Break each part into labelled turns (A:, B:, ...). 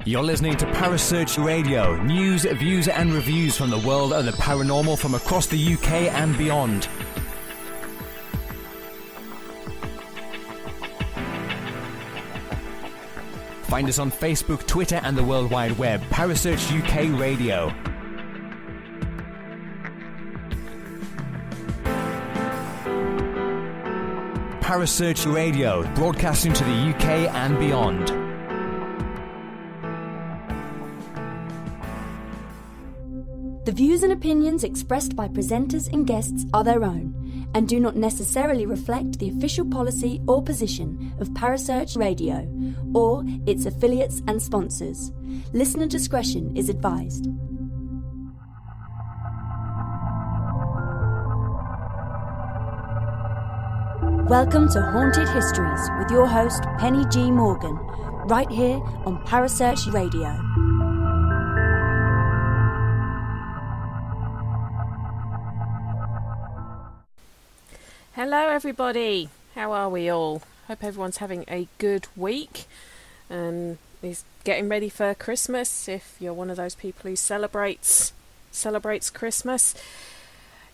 A: You're listening to Parasearch Radio, news, views and reviews from the world of the paranormal from across the UK and beyond. Find us on Facebook, Twitter and the World Wide Web. Parasearch UK Radio. Parasearch Radio, broadcasting to the UK and beyond.
B: The views and opinions expressed by presenters and guests are their own and do not necessarily reflect the official policy or position of Parasearch Radio or its affiliates and sponsors. Listener discretion is advised. Welcome to Haunted Histories with your host Penny G. Morgan, right here on Parasearch Radio.
C: Hello everybody, how are we all? Hope everyone's having a good week and is getting ready for Christmas. If you're one of those people who celebrates Christmas,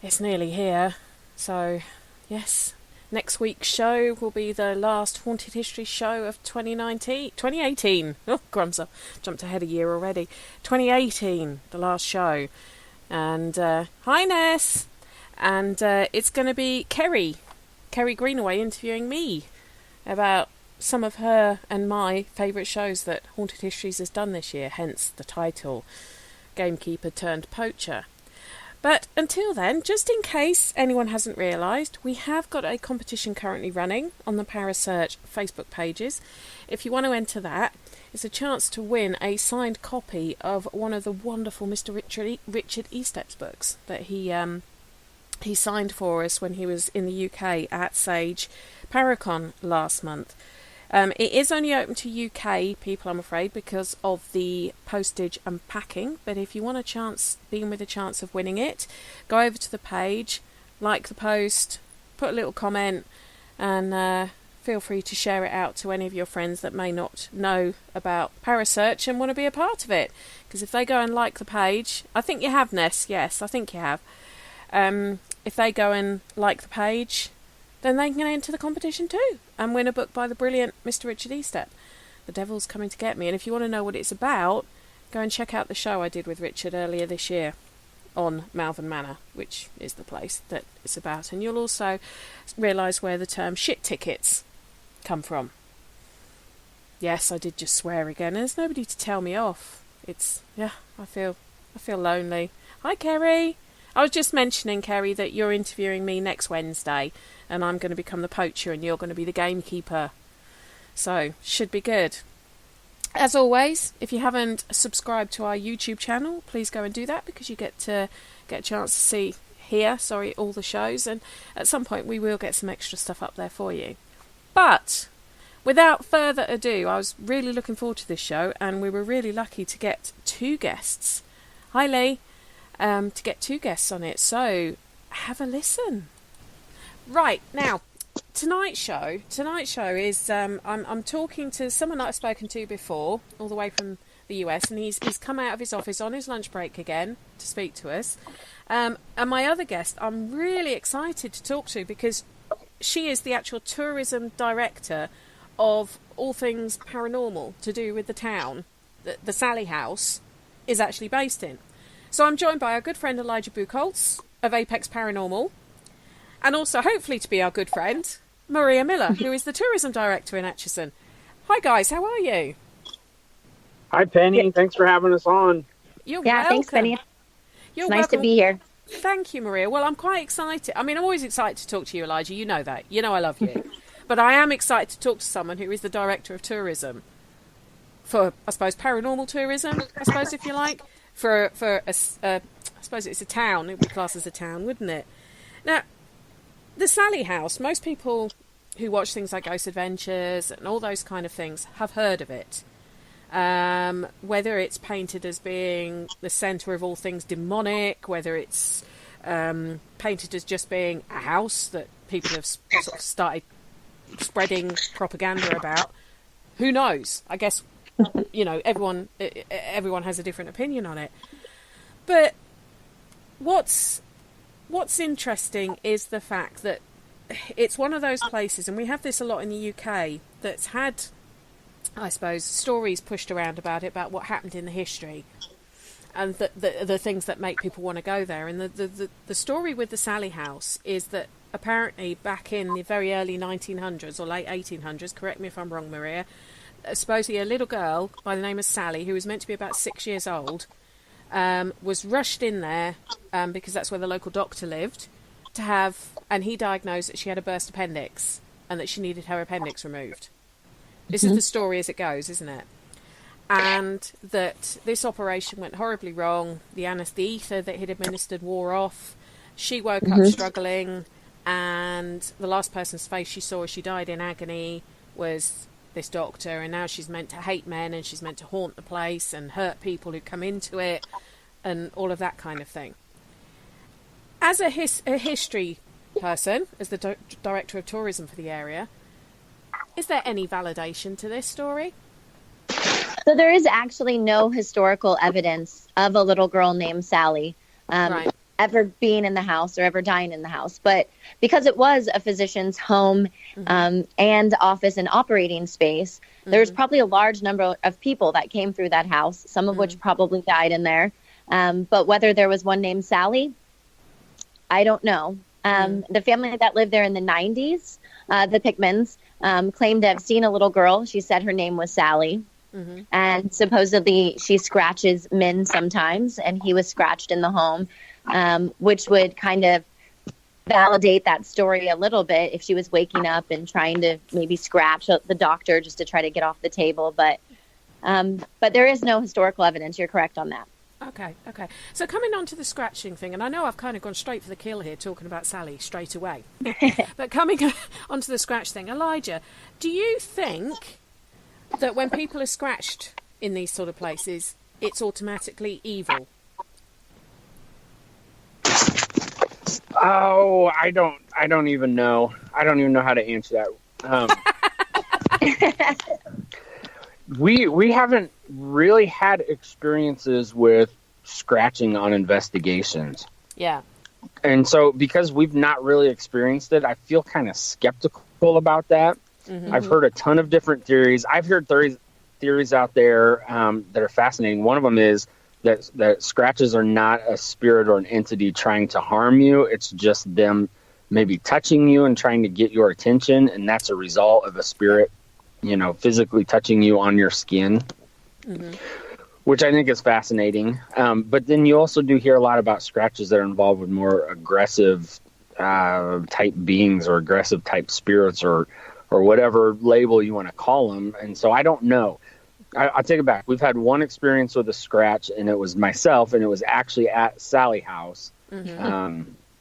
C: it's nearly here. So yes, next week's show will be the last Haunted History show of 2018. Oh crumbs, I've jumped ahead a year already. 2018, the last show. And hi Ness! And it's going to be Kerry Greenaway interviewing me about some of her and my favourite shows that Haunted Histories has done this year, hence the title, Gamekeeper turned Poacher. But until then, just in case anyone hasn't realised, we have got a competition currently running on the Parasearch Facebook pages. If you want to enter that, it's a chance to win a signed copy of one of the wonderful Mr. Richard Estep's books that he signed for us when he was in the UK at Sage Paracon last month. It is only open to UK people, I'm afraid, because of the postage and packing. But if you want a chance, being with a chance of winning it, go over to the page, like the post, put a little comment, and feel free to share it out to any of your friends that may not know about Parasearch and want to be a part of it. Because if they go and like the page, I think you have, Ness. Yes, I think you have. If they go and like the page, then they can enter the competition too and win a book by the brilliant Mr. Richard Estep, The Devil's Coming to Get Me. And if you want to know what it's about, go and check out the show I did with Richard earlier this year on Malvern Manor, which is the place that it's about. And you'll also realise where the term shit tickets come from. Yes, I did just swear again. And there's nobody to tell me off. I feel lonely. Hi, Kerry. I was just mentioning, Kerry, that you're interviewing me next Wednesday and I'm going to become the poacher and you're going to be the gamekeeper. So, should be good. As always, if you haven't subscribed to our YouTube channel, please go and do that because you get a chance to hear all the shows, and at some point we will get some extra stuff up there for you. But without further ado, I was really looking forward to this show and we were really lucky to get two guests. Hi, Lee. To get two guests on it, so have a listen. Right, now tonight's show is I'm talking to someone that I've spoken to before, all the way from the US, and he's come out of his office on his lunch break again to speak to us. And my other guest I'm really excited to talk to because she is the actual tourism director of all things paranormal to do with the town that the Sallie house is actually based in. So I'm joined by our good friend Elijah Buchholz of Apex Paranormal, and also hopefully to be our good friend Maria Miller, who is the tourism director in Atchison. Hi guys, how are you?
D: Hi Penny, thanks for having us on.
C: You're welcome.
E: Thanks Penny.
C: It's
E: nice to be here.
C: Thank you, Maria. Well, I'm quite excited. I mean, I'm always excited to talk to you, Elijah. You know that. You know I love you. But I am excited to talk to someone who is the director of tourism for, I suppose, paranormal tourism, I suppose, if you like. For I suppose it's a town. It would be classed as a town, wouldn't it? Now, the Sallie house, most people who watch things like Ghost Adventures and all those kind of things have heard of it. whether it's painted as being the centre of all things demonic, whether it's painted as just being a house that people have sort of started spreading propaganda about. Who knows? I guess, everyone has a different opinion on it. But what's interesting is the fact that it's one of those places, and we have this a lot in the UK, that's had, I suppose, stories pushed around about it, about what happened in the history, and the things that make people want to go there. And the story with the Sallie house is that apparently back in the very early 1900s or late 1800s, correct me if I'm wrong, Maria, supposedly a little girl by the name of Sallie, who was meant to be about 6 years old, was rushed in there because that's where the local doctor lived, and he diagnosed that she had a burst appendix and that she needed her appendix removed. This is the story as it goes, isn't it? And that this operation went horribly wrong. The anaesthesia that he'd administered wore off. She woke up struggling, and the last person's face she saw as she died in agony was this doctor, and now she's meant to hate men, and she's meant to haunt the place and hurt people who come into it, and all of that kind of thing. As a history person, as the director of tourism for the area, is there any validation to this story?
E: So there is actually no historical evidence of a little girl named Sallie ever being in the house or ever dying in the house. But because it was a physician's home and office and operating space, there's probably a large number of people that came through that house, some of which probably died in there. But whether there was one named Sallie, I don't know. The family that lived there in the 90s, the Pickmans, claimed to have seen a little girl. She said her name was Sallie. And supposedly she scratches men sometimes, and he was scratched in the home, which would kind of validate that story a little bit if she was waking up and trying to maybe scratch the doctor just to try to get off the table. But there is no historical evidence. You're correct on that.
C: Okay. So coming on to the scratching thing, and I know I've kind of gone straight for the kill here talking about Sallie straight away, but coming onto the scratch thing, Elijah, do you think that when people are scratched in these sort of places, it's automatically evil?
D: Oh, I don't even know. I don't even know how to answer that. We haven't really had experiences with scratching on investigations.
C: Yeah.
D: And so because we've not really experienced it, I feel kind of skeptical about that. I've heard a ton of different theories. I've heard theories out there that are fascinating. One of them is that scratches are not a spirit or an entity trying to harm you. It's just them maybe touching you and trying to get your attention, and that's a result of a spirit, physically touching you on your skin, which I think is fascinating. But then you also do hear a lot about scratches that are involved with more aggressive type beings or aggressive type spirits or whatever label you want to call them. And so I don't know. I'll take it back. We've had one experience with a scratch, and it was myself, and it was actually at Sallie house.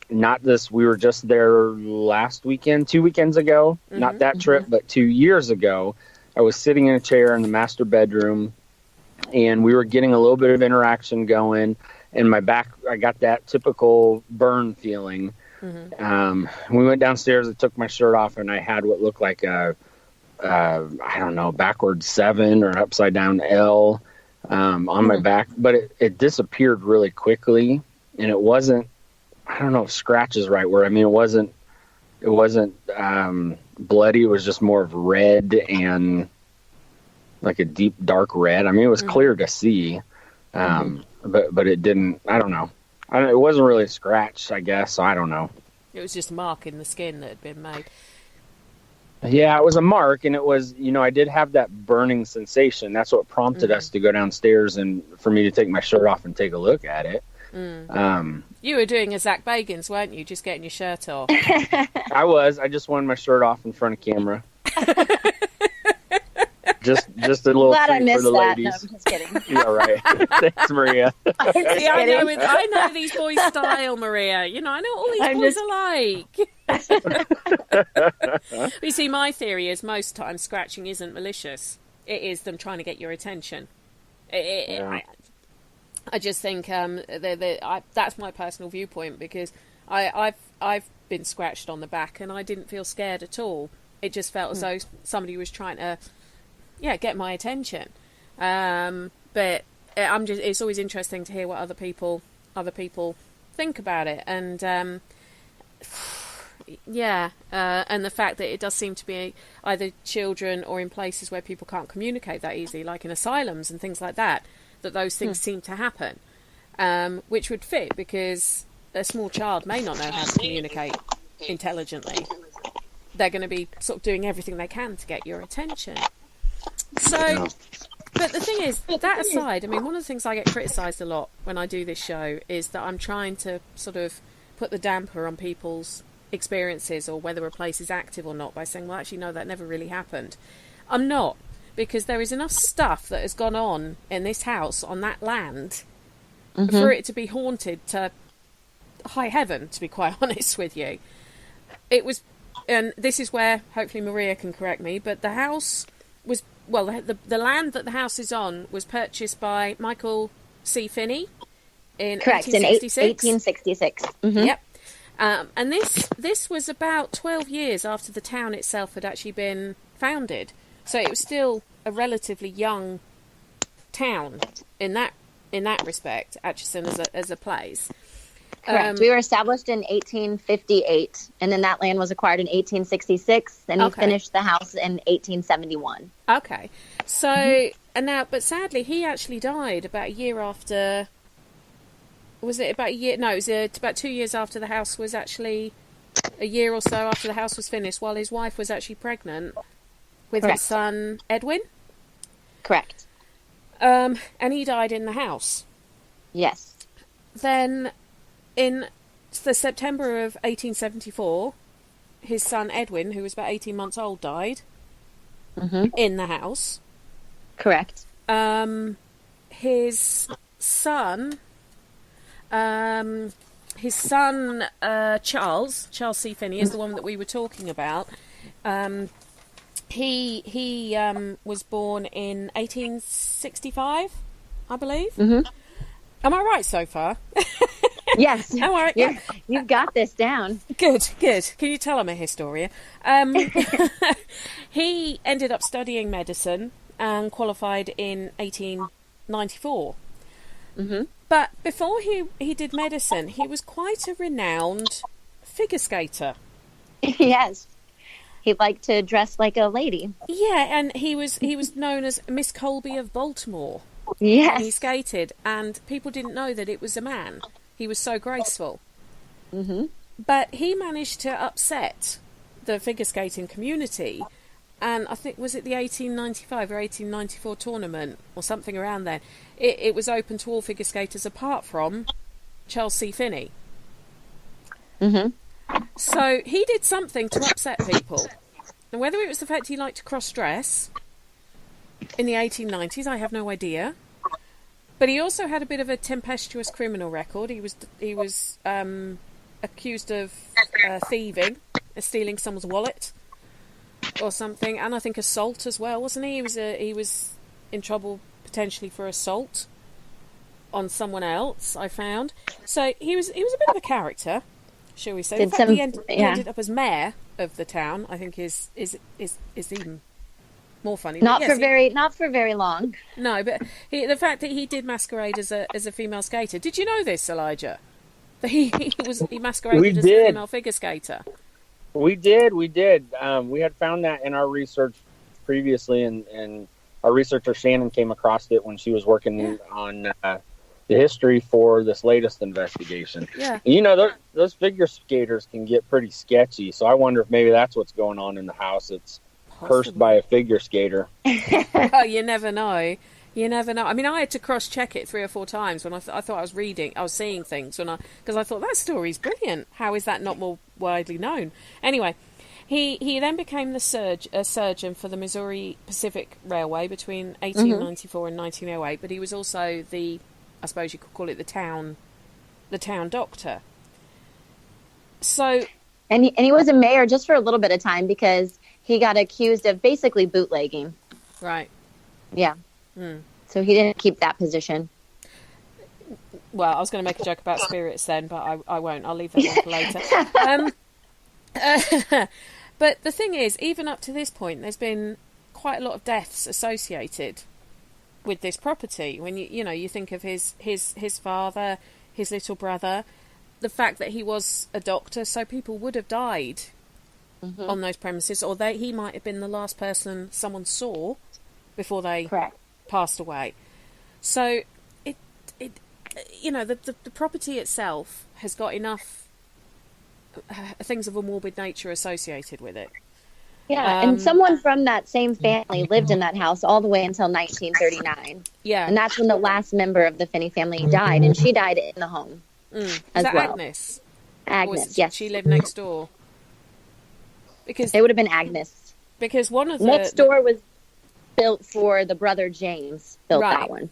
D: Not this, we were just there last weekend, 2 weekends ago, not that trip, but 2 years ago. I was sitting in a chair in the master bedroom, and we were getting a little bit of interaction going, and my back, I got that typical burn feeling. We went downstairs, I took my shirt off, and I had what looked like a backwards 7 or an upside down L on my back, but it disappeared really quickly, and it wasn't, I don't know if scratch is the right word. I mean, it wasn't bloody. It was just more of red and like a deep dark red. I mean, it was clear to see, but it didn't, I don't know. It wasn't really a scratch, I guess. So I don't know.
C: It was just a mark in the skin that had been made.
D: Yeah, it was a mark, and it was, I did have that burning sensation. That's what prompted us to go downstairs and for me to take my shirt off and take a look at it.
C: You were doing a Zach Bagans, weren't you? Just getting your shirt off.
D: I was. I just wanted my shirt off in front of camera. Just a little treat for the ladies.
E: No, I'm just kidding.
D: Yeah, right. Thanks, Maria.
C: See, I know these boys' style, Maria. I know all these boys are like. You see, my theory is most times scratching isn't malicious. it is them trying to get your attention. I just think that's my personal viewpoint, because I've been scratched on the back and I didn't feel scared at all. It just felt as though somebody was trying to, get my attention. But it's always interesting to hear what other people think about it, and and the fact that it does seem to be either children or in places where people can't communicate that easily, like in asylums and things like that, that those things seem to happen, which would fit, because a small child may not know how to communicate intelligently. They're going to be sort of doing everything they can to get your attention. So, but the thing is, that aside, I mean, one of the things I get criticised a lot when I do this show is that I'm trying to sort of put the damper on people's experiences, or whether a place is active or not, by saying, well, actually, no, that never really happened. I'm not, because there is enough stuff that has gone on in this house on that land for it to be haunted to high heaven, to be quite honest with you. It was, and this is where hopefully Maria can correct me, but the house was, well, the land that the house is on was purchased by Michael C. Finney in 1866. Yep. And this was about 12 years after the town itself had actually been founded. So it was still a relatively young town in that respect, Atchison as a place.
E: Correct. We were established in 1858, and then that land was acquired in 1866, and we finished the house in 1871.
C: Okay. So, and now, but sadly, he actually died about a year after. Was it about a year? No, it was about 2 years after the house was actually, a year or so after the house was finished, while his wife was actually pregnant with his son, Edwin.
E: Correct.
C: And he died in the house.
E: Yes.
C: Then, in the September of 1874, his son Edwin, who was about 18 months old, died in the house.
E: Correct.
C: His son, Charles C. Finney, is the one that we were talking about. He was born in 1865, I believe. Am I right so far?
E: Yes.
C: All right.
E: You've got this down.
C: Good. Can you tell I'm a historian? He ended up studying medicine and qualified in 1894. But before he did medicine, he was quite a renowned figure skater.
E: Yes. He liked to dress like a lady.
C: Yeah, and he was known as Miss Colby of Baltimore.
E: Yes.
C: When he skated, and people didn't know that it was a man. He was so graceful. But he managed to upset the figure skating community, and I think, was it the 1895 or 1894 tournament or something around then? It was open to all figure skaters apart from Charles C. Finney. So he did something to upset people. And whether it was the fact he liked to cross-dress in the 1890s, I have no idea. But he also had a bit of a tempestuous criminal record. He was accused of thieving, stealing someone's wallet or something, and I think assault as well, wasn't he? He was in trouble potentially for assault on someone else, I found. So he was a bit of a character, shall we say? In fact, he ended up as mayor of the town. I think is even more funny.
E: Not for very long.
C: No, but the fact that he did masquerade as a female skater. Did you know this, Elijah? That he masqueraded as a female figure skater.
D: We did. We had found that in our research previously, and our researcher Shannon came across it when she was working on the history for this latest investigation.
C: Yeah.
D: And, you know, those figure skaters can get pretty sketchy, so I wonder if maybe that's what's going on in the house. It's cursed by a figure skater.
C: Oh, you never know. You never know. I mean, I had to cross-check it 3 or 4 times when I thought I was seeing things because I thought that story's brilliant. How is that not more widely known? Anyway, he then became a surgeon for the Missouri Pacific Railway between 1894 and 1908. But he was also I suppose you could call it the town doctor. So,
E: and he was a mayor just for a little bit of time because he got accused of basically bootlegging.
C: Right.
E: Yeah. So he didn't keep that position.
C: Well, I was going to make a joke about spirits then, but I won't. I'll leave that one for later. But the thing is, even up to this point, there's been quite a lot of deaths associated with this property. When you think of his father, his little brother, the fact that he was a doctor, so people would have died on those premises, or he might have been the last person someone saw before they passed away. So the property itself has got enough things of a morbid nature associated with it.
E: Yeah, and someone from that same family lived in that house all the way until 1939.
C: Yeah.
E: And that's when the last member of the Finney family died, and she died in the home
C: Is
E: as
C: that
E: well.
C: Agnes?
E: Agnes, yes.
C: She lived next door? Because
E: it would have been Agnes.
C: Because one of the...
E: Next door was built for the brother James, built that one.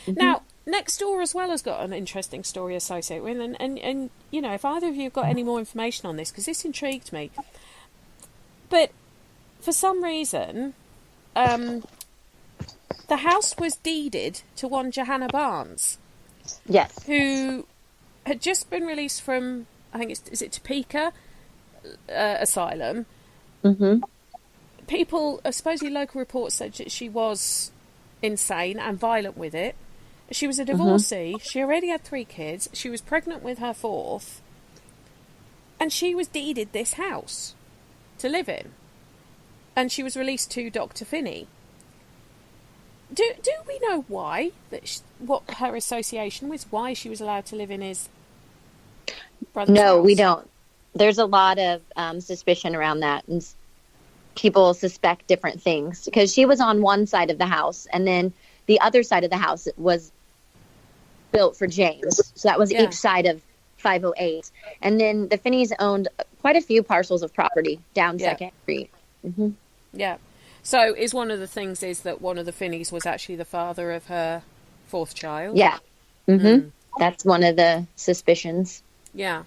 C: Now, next door as well has got an interesting story associated with it. And if either of you have got any more information on this, because this intrigued me. But for some reason, the house was deeded to one Johanna Barnes.
E: Yes.
C: Who had just been released from, I think is it Topeka Asylum. People, supposedly local reports said that she was insane and violent with it. She was a divorcee. She already had 3 kids. She was pregnant with her 4th. And she was deeded this house to live in. And she was released to Dr. Finney. Do we know why? What her association was? Why she was allowed to live in his brother's house?
E: No, we don't. There's a lot of suspicion around that. And people suspect different things. Because she was on one side of the house. And then the other side of the house was built for James. So that was each side of 508. And then the Finneys owned quite a few parcels of property down 2nd Street.
C: Yeah. So is one of the things is that one of the Finneys was actually the father of her 4th child?
E: Yeah. That's one of the suspicions.
C: Yeah.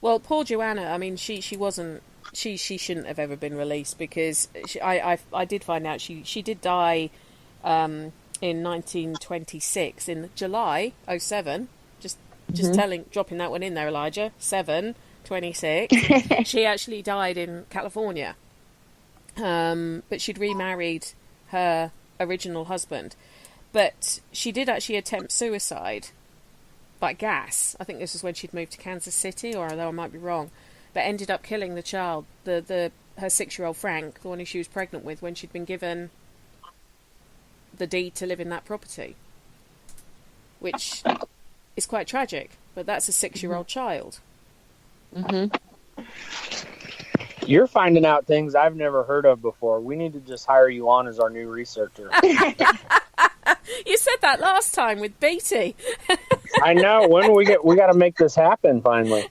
C: Well, poor Joanna, I mean, she wasn't, she shouldn't have ever been released because I did find out she did die in 1926 in July 07. Just dropping that one in there, Elijah. 7/26. She actually died in California. But she'd remarried her original husband. But she did actually attempt suicide by gas. I think this was when she'd moved to Kansas City, or although I might be wrong. But ended up killing the child, her 6-year-old Frank, the one who she was pregnant with, when she'd been given the deed to live in that property. Which is quite tragic, but that's a 6-year-old child.
D: You're finding out things I've never heard of before. We need to just hire you on as our new researcher.
C: You said that last time with Beatty.
D: I know. When we got to make this happen finally.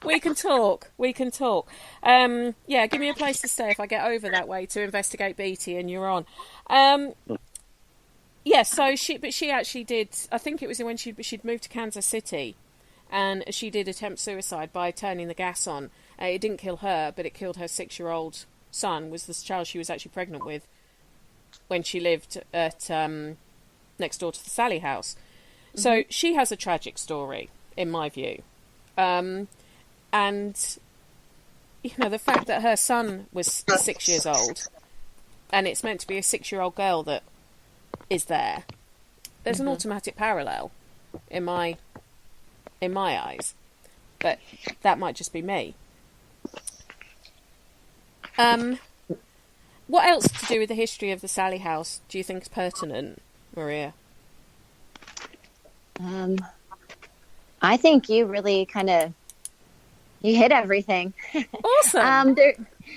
C: We can talk. Yeah, give me a place to stay if I get over that way to investigate Beatty, and you're on. Yeah, so she actually did. I think it was when she'd moved to Kansas City, and she did attempt suicide by turning the gas on. It didn't kill her, but it killed her 6-year-old son. Was the child she was actually pregnant with when she lived at next door to the Sallie house. So she has a tragic story, in my view. And, the fact that her son was 6 years old, and it's meant to be a 6-year-old girl that is there, there's an automatic parallel in my eyes. But that might just be me. What else to do with the history of the Sallie house do you think is pertinent, Maria?
E: I think you really you hit everything.
C: Awesome.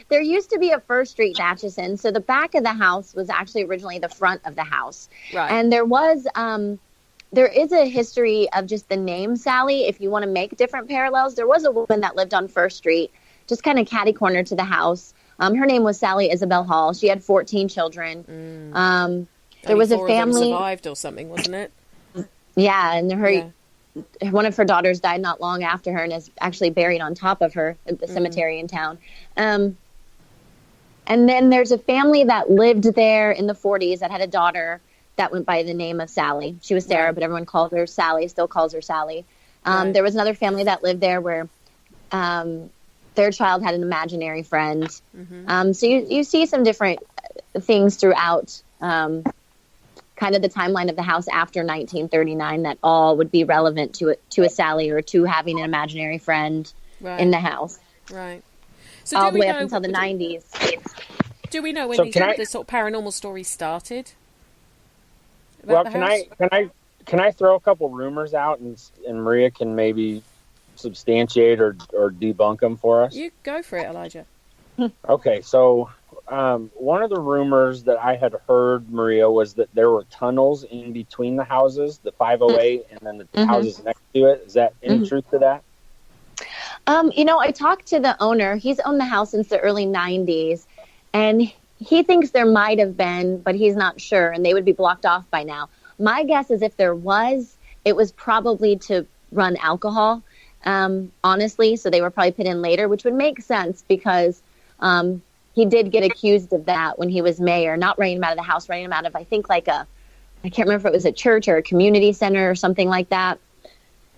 E: There used to be a First Street in Atchison, so the back of the house was actually originally the front of the house.
C: Right.
E: And there is a history of just the name Sallie. If you want to make different parallels, there was a woman that lived on First Street, just kind of catty-corner to the house. Her name was Sallie Isabel Hall. She had 14 children. There was a family
C: survived or something, wasn't it?
E: Yeah, and one of her daughters died not long after her and is actually buried on top of her at the cemetery in town. And then there's a family that lived there in the 40s that had a daughter that went by the name of Sallie. She was Sarah, but everyone called her Sallie, still calls her Sallie. There was another family that lived there where their child had an imaginary friend. So you see some different things throughout kind of the timeline of the house after 1939 that all would be relevant to a Sallie or to having an imaginary friend in the house.
C: Right. So
E: all the way up until the 90s.
C: Do we know when the sort of paranormal stories started?
D: Well, can I throw a couple rumors out and Maria can maybe substantiate or debunk them for us?
C: You go for it, Elijah.
D: Okay, so one of the rumors that I had heard, Maria, was that there were tunnels in between the houses, the 508 and then the houses next to it. Is that any truth to that?
E: I talked to the owner. He's owned the house since the early 90s, and he thinks there might have been, but he's not sure, and they would be blocked off by now. My guess is if there was, it was probably to run alcohol, honestly, so they were probably put in later, which would make sense because he did get accused of that when he was mayor, not running him out of the house, running him out of, I think, I can't remember if it was a church or a community center or something like that.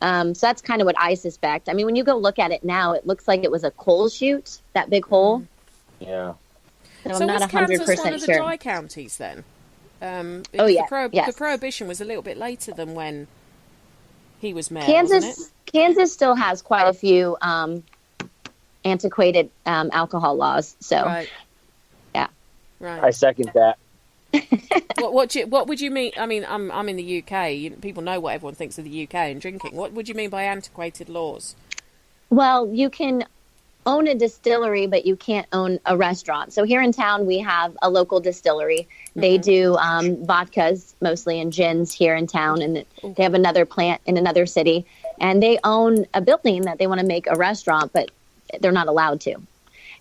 E: So that's kind of what I suspect. I mean, when you go look at it now, it looks like it was a coal chute, that big hole.
D: Yeah.
E: So I'm not 100% sure.
C: Kansas one of the dry counties then? The Prohibition was a little bit later than when he was mayor, wasn't it?
E: Kansas still has quite a few antiquated alcohol laws. So, yeah.
C: Right.
D: I second that.
C: What would you mean? I mean, I'm in the UK. People know what everyone thinks of the UK and drinking. What would you mean by antiquated laws?
E: Well, you can own a distillery, but you can't own a restaurant. So here in town, we have a local distillery. They do vodkas mostly and gins here in town, and they have another plant in another city. And they own a building that they want to make a restaurant, but they're not allowed to.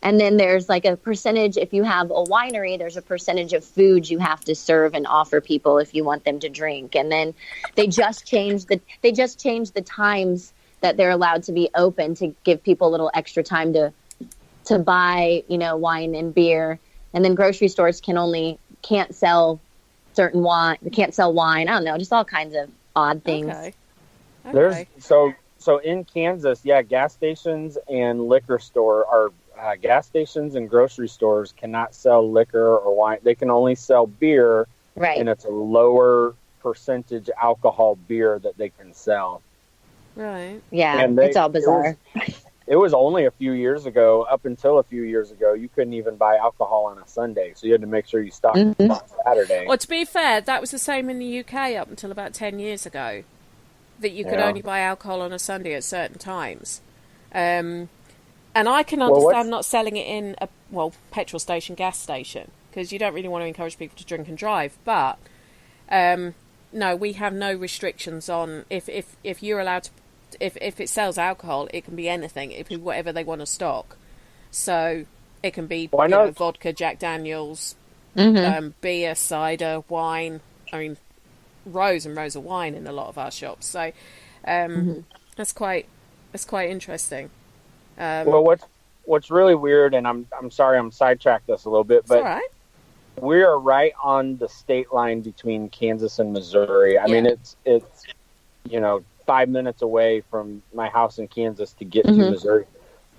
E: And then there's like a percentage, if you have a winery, there's a percentage of food you have to serve and offer people if you want them to drink. And then they just changed the times that they're allowed to be open to give people a little extra time to buy, wine and beer. And then grocery stores can't sell certain wine. They can't sell wine. I don't know, just all kinds of odd things.
C: Okay.
D: There's so in Kansas, gas stations and liquor store are gas stations and grocery stores cannot sell liquor or wine. They can only sell beer, and it's a lower percentage alcohol beer that they can sell.
C: Right.
E: Yeah, and it's all bizarre.
D: It was only a few years ago, up until a few years ago, you couldn't even buy alcohol on a Sunday, so you had to make sure you stocked on Saturday.
C: Well, to be fair, that was the same in the UK up until about 10 years ago, that you could only buy alcohol on a Sunday at certain times. And I can understand not selling it in a petrol station, gas station, because you don't really want to encourage people to drink and drive. But no, we have no restrictions on if you're allowed to. If it sells alcohol, it can be anything. It can be whatever they want to stock. So it can be vodka, Jack Daniels, beer, cider, wine. I mean, rows and rows of wine in a lot of our shops. So that's quite interesting.
D: Well, what's really weird, and I'm sorry I'm sidetracked this a little bit, but
C: all right.
D: We are right on the state line between Kansas and Missouri. I mean, it's 5 minutes away from my house in Kansas to get to Missouri,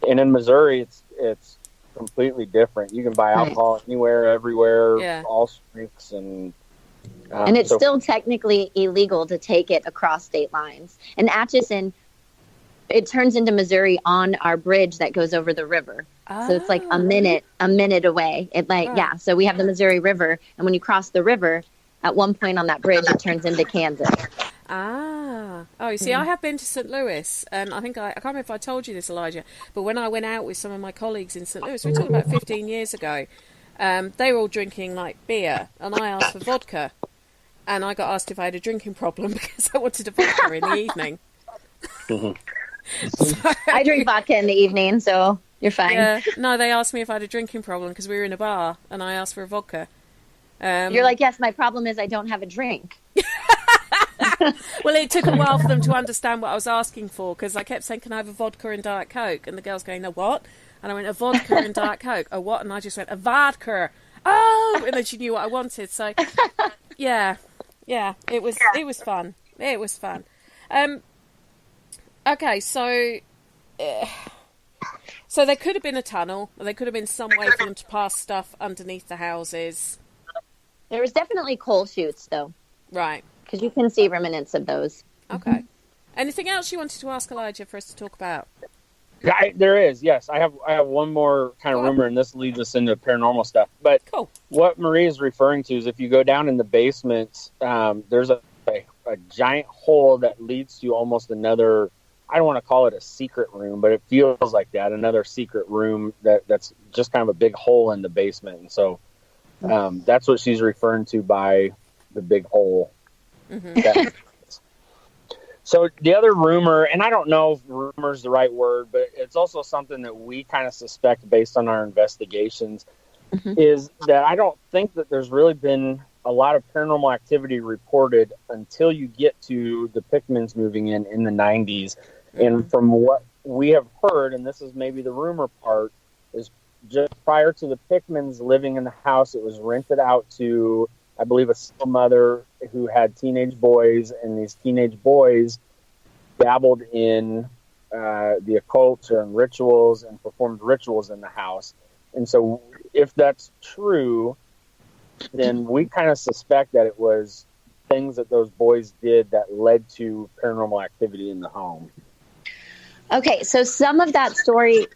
D: and in Missouri it's completely different. You can buy alcohol anywhere, everywhere, all strengths, and
E: it's still technically illegal to take it across state lines. In Atchison, it turns into Missouri on our bridge that goes over the river. So it's like a minute away. So we have the Missouri River, and when you cross the river, at one point on that bridge, it turns into Kansas.
C: You see, I have been to St. Louis, and I think I can't remember if I told you this, Elijah, but when I went out with some of my colleagues in St. Louis, we were talking about 15 years ago, they were all drinking like beer, and I asked for vodka, and I got asked if I had a drinking problem because I wanted a vodka in the evening.
E: I drink vodka in the evening, so you're fine.
C: Yeah, no, they asked me if I had a drinking problem because we were in a bar, and I asked for a vodka.
E: You're like, yes, my problem is I don't have a drink.
C: Well, it took a while for them to understand what I was asking for, because I kept saying, can I have a vodka and Diet Coke? And the girl's going, no, what? And I went, a vodka and Diet Coke. A what? And I just went, a vodka. Oh! And then she knew what I wanted. So, yeah, it was fun. It was fun. Okay, so there could have been a tunnel. Or there could have been some way for them to pass stuff underneath the houses.
E: There was definitely coal chutes, though.
C: Right.
E: Because you can see remnants of those.
C: Okay. Anything else you wanted to ask Elijah for us to talk about?
D: There is, yes. I have one more kind of rumor, and this leads us into paranormal stuff. But
C: cool.
D: What Marie is referring to is if you go down in the basement, there's a giant hole that leads to almost another, I don't want to call it a secret room, but it feels like that, another secret room that's just kind of a big hole in the basement. And so that's what she's referring to by the big hole. Mm-hmm. So the other rumor, and I don't know if rumor is the right word, but it's also something that we kind of suspect based on our investigations, is that I don't think that there's really been a lot of paranormal activity reported until you get to the Pickmans moving in the 90s. And from what we have heard, and this is maybe the rumor part, is just prior to the Pickmans living in the house, it was rented out to, I believe, a single mother who had teenage boys, and these teenage boys dabbled in the occult and rituals and performed rituals in the house. And so if that's true, then we kind of suspect that it was things that those boys did that led to paranormal activity in the home.
E: Okay, so some of that story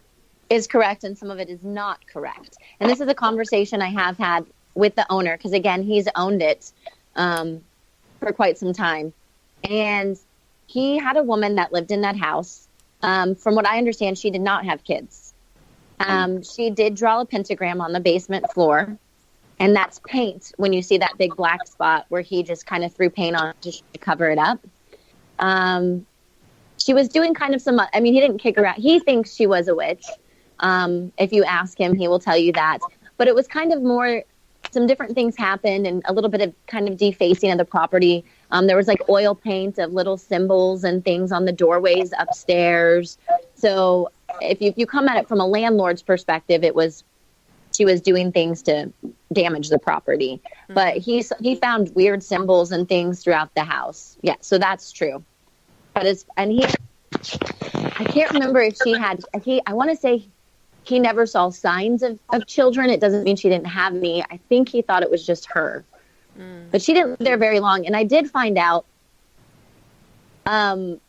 E: is correct and some of it is not correct. And this is a conversation I have had with the owner, because again, he's owned it for quite some time. And he had a woman that lived in that house. From what I understand, she did not have kids. She did draw a pentagram on the basement floor, and that's paint when you see that big black spot where he just kind of threw paint on it to cover it up. She was doing kind of some, I mean, he didn't kick her out. He thinks she was a witch. If you ask him, he will tell you that. But it was kind of more, some different things happened and a little bit of kind of defacing of the property. There was like oil paint of little symbols and things on the doorways upstairs. So if you come at it from a landlord's perspective, she was doing things to damage the property. But he found weird symbols and things throughout the house. Yeah, so that's true. But I can't remember if she had, I want to say he never saw signs of children. It doesn't mean she didn't have any. I think he thought it was just her. But she didn't live there very long. And I did find out the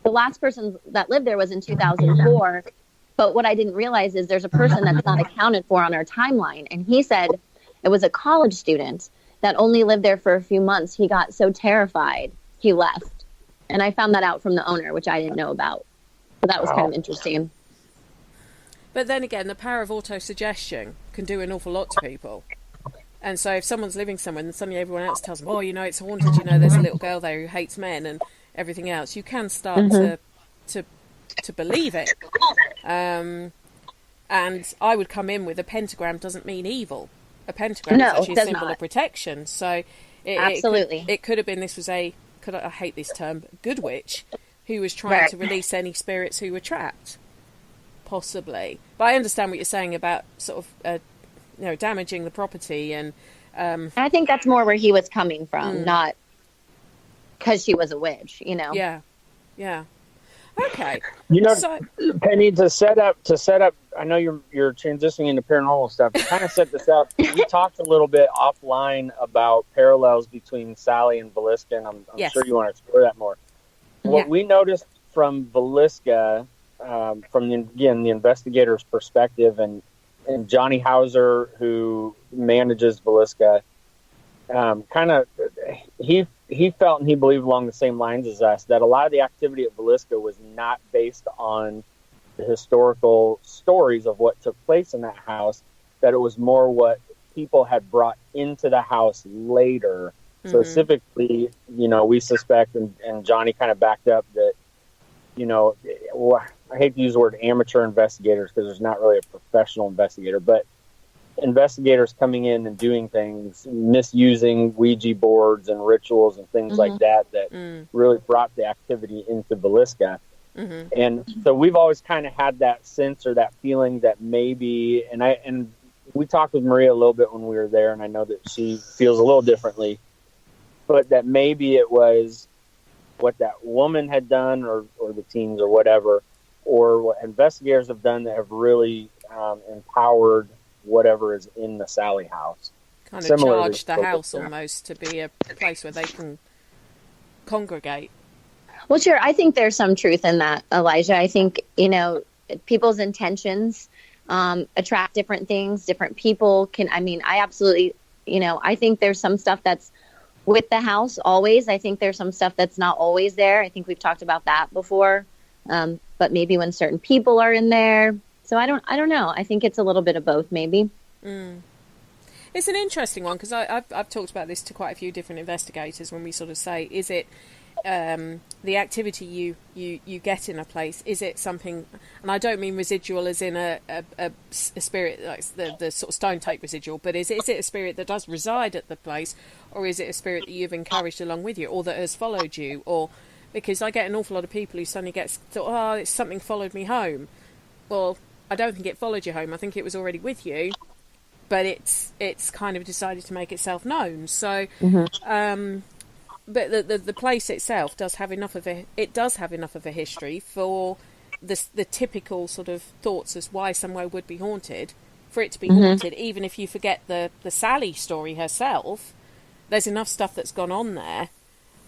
E: last person that lived there was in 2004. But what I didn't realize is there's a person that's not accounted for on our timeline. And he said it was a college student that only lived there for a few months. He got so terrified, he left. And I found that out from the owner, which I didn't know about. So that was kind of interesting.
C: But then again, the power of autosuggestion can do an awful lot to people. And so if someone's living somewhere and suddenly everyone else tells them, oh, it's haunted, there's a little girl there who hates men and everything else, you can start to believe it. And I would come in with a pentagram doesn't mean evil. A pentagram is actually a symbol of protection. So it could have been this was I hate this term, but good witch who was trying to release any spirits who were trapped, possibly. But I understand what you're saying about sort of damaging the property, and
E: I think that's more where he was coming from, not because she was a witch,
C: Yeah. Okay.
D: Penny, to set up. I know you're transitioning into paranormal stuff. To kind of set this up, we talked a little bit offline about parallels between Sallie and Villisca, and I'm sure you want to explore that more. What we noticed from Villisca, from the investigator's perspective, and Johnny Hauser, who manages Villisca, he felt and he believed along the same lines as us that a lot of the activity at Villisca was not based on the historical stories of what took place in that house, that it was more what people had brought into the house later. So specifically, we suspect, and Johnny kind of backed up that, I hate to use the word amateur investigators because there's not really a professional investigator, but investigators coming in and doing things, misusing Ouija boards and rituals and things like that really brought the activity into Villisca. Mm-hmm. And so we've always kind of had that sense or that feeling that maybe, and we talked with Maria a little bit when we were there, and I know that she feels a little differently, but that maybe it was what that woman had done or the teens or whatever, or what investigators have done that have really empowered whatever is in the Sallie house.
C: Kind of charged the house almost to be a place where they can congregate.
E: Well, sure. I think there's some truth in that, Elijah. I think, people's intentions attract different things. Different people I absolutely, I think there's some stuff that's with the house always. I think there's some stuff that's not always there. I think we've talked about that before. But maybe when certain people are in there. So I don't know. I think it's a little bit of both, maybe. Mm.
C: It's an interesting one because I've talked about this to quite a few different investigators when we sort of say, is it the activity you get in a place, is it something, and I don't mean residual as in a spirit like the sort of stone tape residual, but is it a spirit that does reside at the place, or is it a spirit that you've encouraged along with you, or that has followed you? Or because I get an awful lot of people who suddenly it's something followed me home. Well, I don't think it followed you home. I think it was already with you, but it's kind of decided to make itself known. So, but the place itself does have enough of a history for the typical sort of thoughts as why somewhere would be haunted, for it to be haunted. Even if you forget the Sallie story herself, there's enough stuff that's gone on there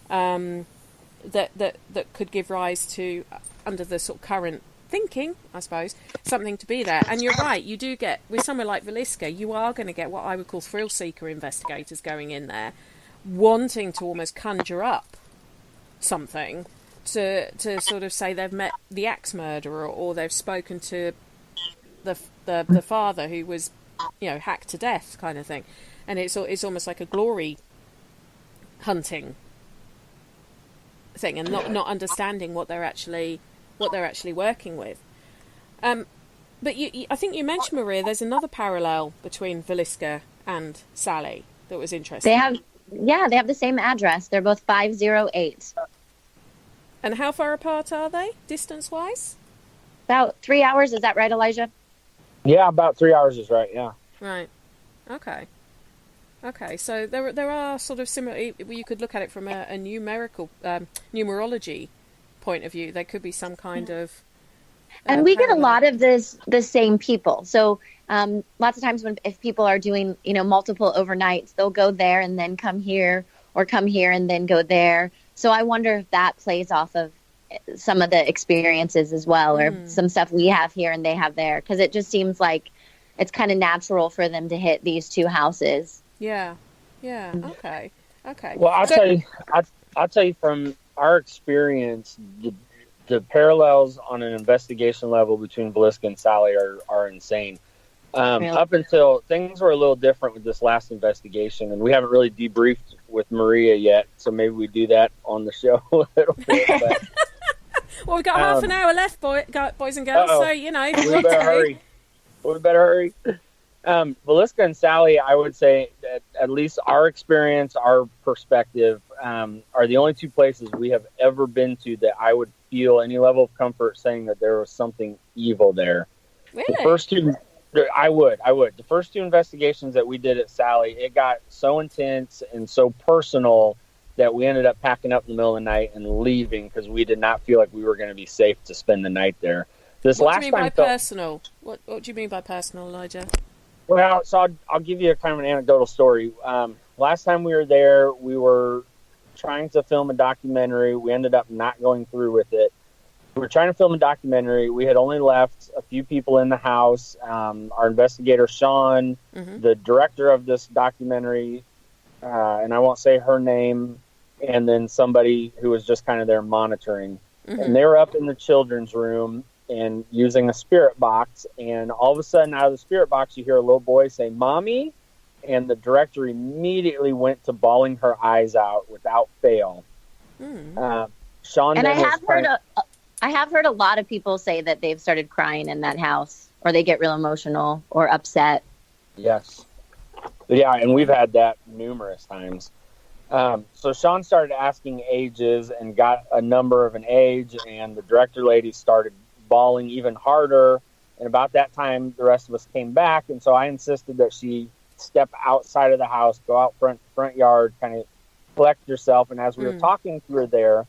C: that could give rise to, under the sort of current thinking, I suppose, something to be there. And you're right, you do get, with somewhere like Villisca, you are going to get what I would call thrill seeker investigators going in there, wanting to almost conjure up something to sort of say they've met the axe murderer, or they've spoken to the father who was, hacked to death, kind of thing. And it's almost like a glory hunting thing, and not understanding what they're actually working with. But I think you mentioned, Maria, there's another parallel between Villisca and Sallie that was interesting.
E: They have the same address. They're both 508.
C: And how far apart are they, distance-wise?
E: About 3 hours. Is that right, Elijah?
D: Yeah, about 3 hours is right, yeah.
C: Right. Okay, so there are sort of similar, you could look at it from a numerical, numerology point of view. There could be some kind of...
E: and we get a lot of the same people. So lots of times if people are doing, multiple overnights, they'll go there and then come here, or come here and then go there. So I wonder if that plays off of some of the experiences as well, or some stuff we have here and they have there. Because it just seems like it's kind of natural for them to hit these two houses.
C: Yeah. Okay.
D: Well, I'll tell you from our experience, the parallels on an investigation level between Villisca and Sallie are insane. Really? Up until things were a little different with this last investigation, and we haven't really debriefed with Maria yet, so maybe we do that on the show a little bit. But,
C: well, we've got half an hour left, boys and girls, so,
D: we better hurry. Villisca and Sallie, I would say that at least our experience, our perspective, are the only two places we have ever been to that I would feel any level of comfort saying that there was something evil there.
C: Really?
D: The first two, I would. The first two investigations that we did at Sallie, it got so intense and so personal that we ended up packing up in the middle of the night and leaving because we did not feel like we were going to be safe to spend the night there.
C: What do you mean by personal? What do you mean by personal, Elijah?
D: Well, so I'll give you a kind of an anecdotal story. Last time we were there, we were trying to film a documentary. We ended up not going through with it. We were trying to film a documentary. We had only left a few people in the house. Our investigator, Sean, the director of this documentary, and I won't say her name, and then somebody who was just kind of there monitoring. And they were up in the children's room and using a spirit box, and all of a sudden out of the spirit box you hear a little boy say, "Mommy," and the director immediately went to bawling her eyes out without fail. Sean, and
E: I have heard a lot of people say that they've started crying in that house, or they get real emotional or upset.
D: Yes. Yeah, and we've had that numerous times. So Sean started asking ages and got a number of an age, and the director lady started bawling even harder. And about that time, the rest of us came back, and so I insisted that she step outside of the house, go out front yard, kind of collect herself. And as we were talking to her there,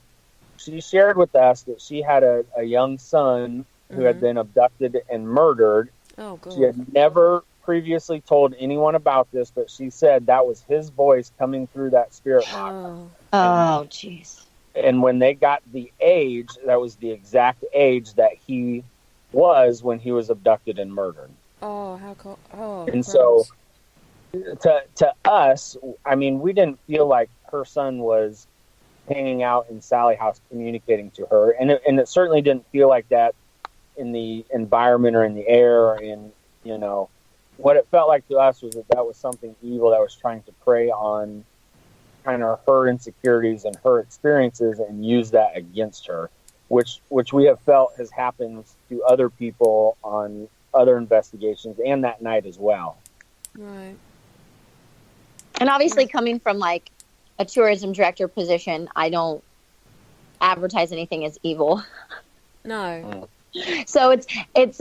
D: she shared with us that she had a young son who had been abducted and murdered.
C: Oh, God.
D: She had never previously told anyone about this, but she said that was his voice coming through that spirit box.
E: Oh, jeez.
D: And when they got the age, that was the exact age that he was when he was abducted and murdered.
C: Oh, how cool. Oh,
D: and
C: gross.
D: so to us, I mean, we didn't feel like her son was hanging out in Sallie house communicating to her. And it certainly didn't feel like that in the environment or in the air or in, you know, what it felt like to us was that was something evil that was trying to prey on kind of her insecurities and her experiences and use that against her, which we have felt has happened to other people on other investigations and that night as well.
C: Right.
E: And obviously coming from like a tourism director position, I don't advertise anything as evil.
C: No.
E: So it's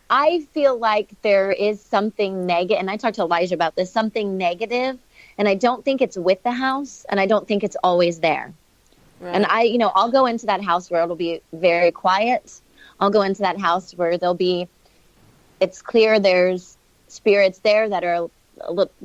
E: I feel like there is something negative, and I talked to Elijah about this, something negative, and I don't think it's with the house, and I don't think it's always there. Right. And I'll go into that house where it'll be very quiet. I'll go into that house where it's clear there's spirits there that are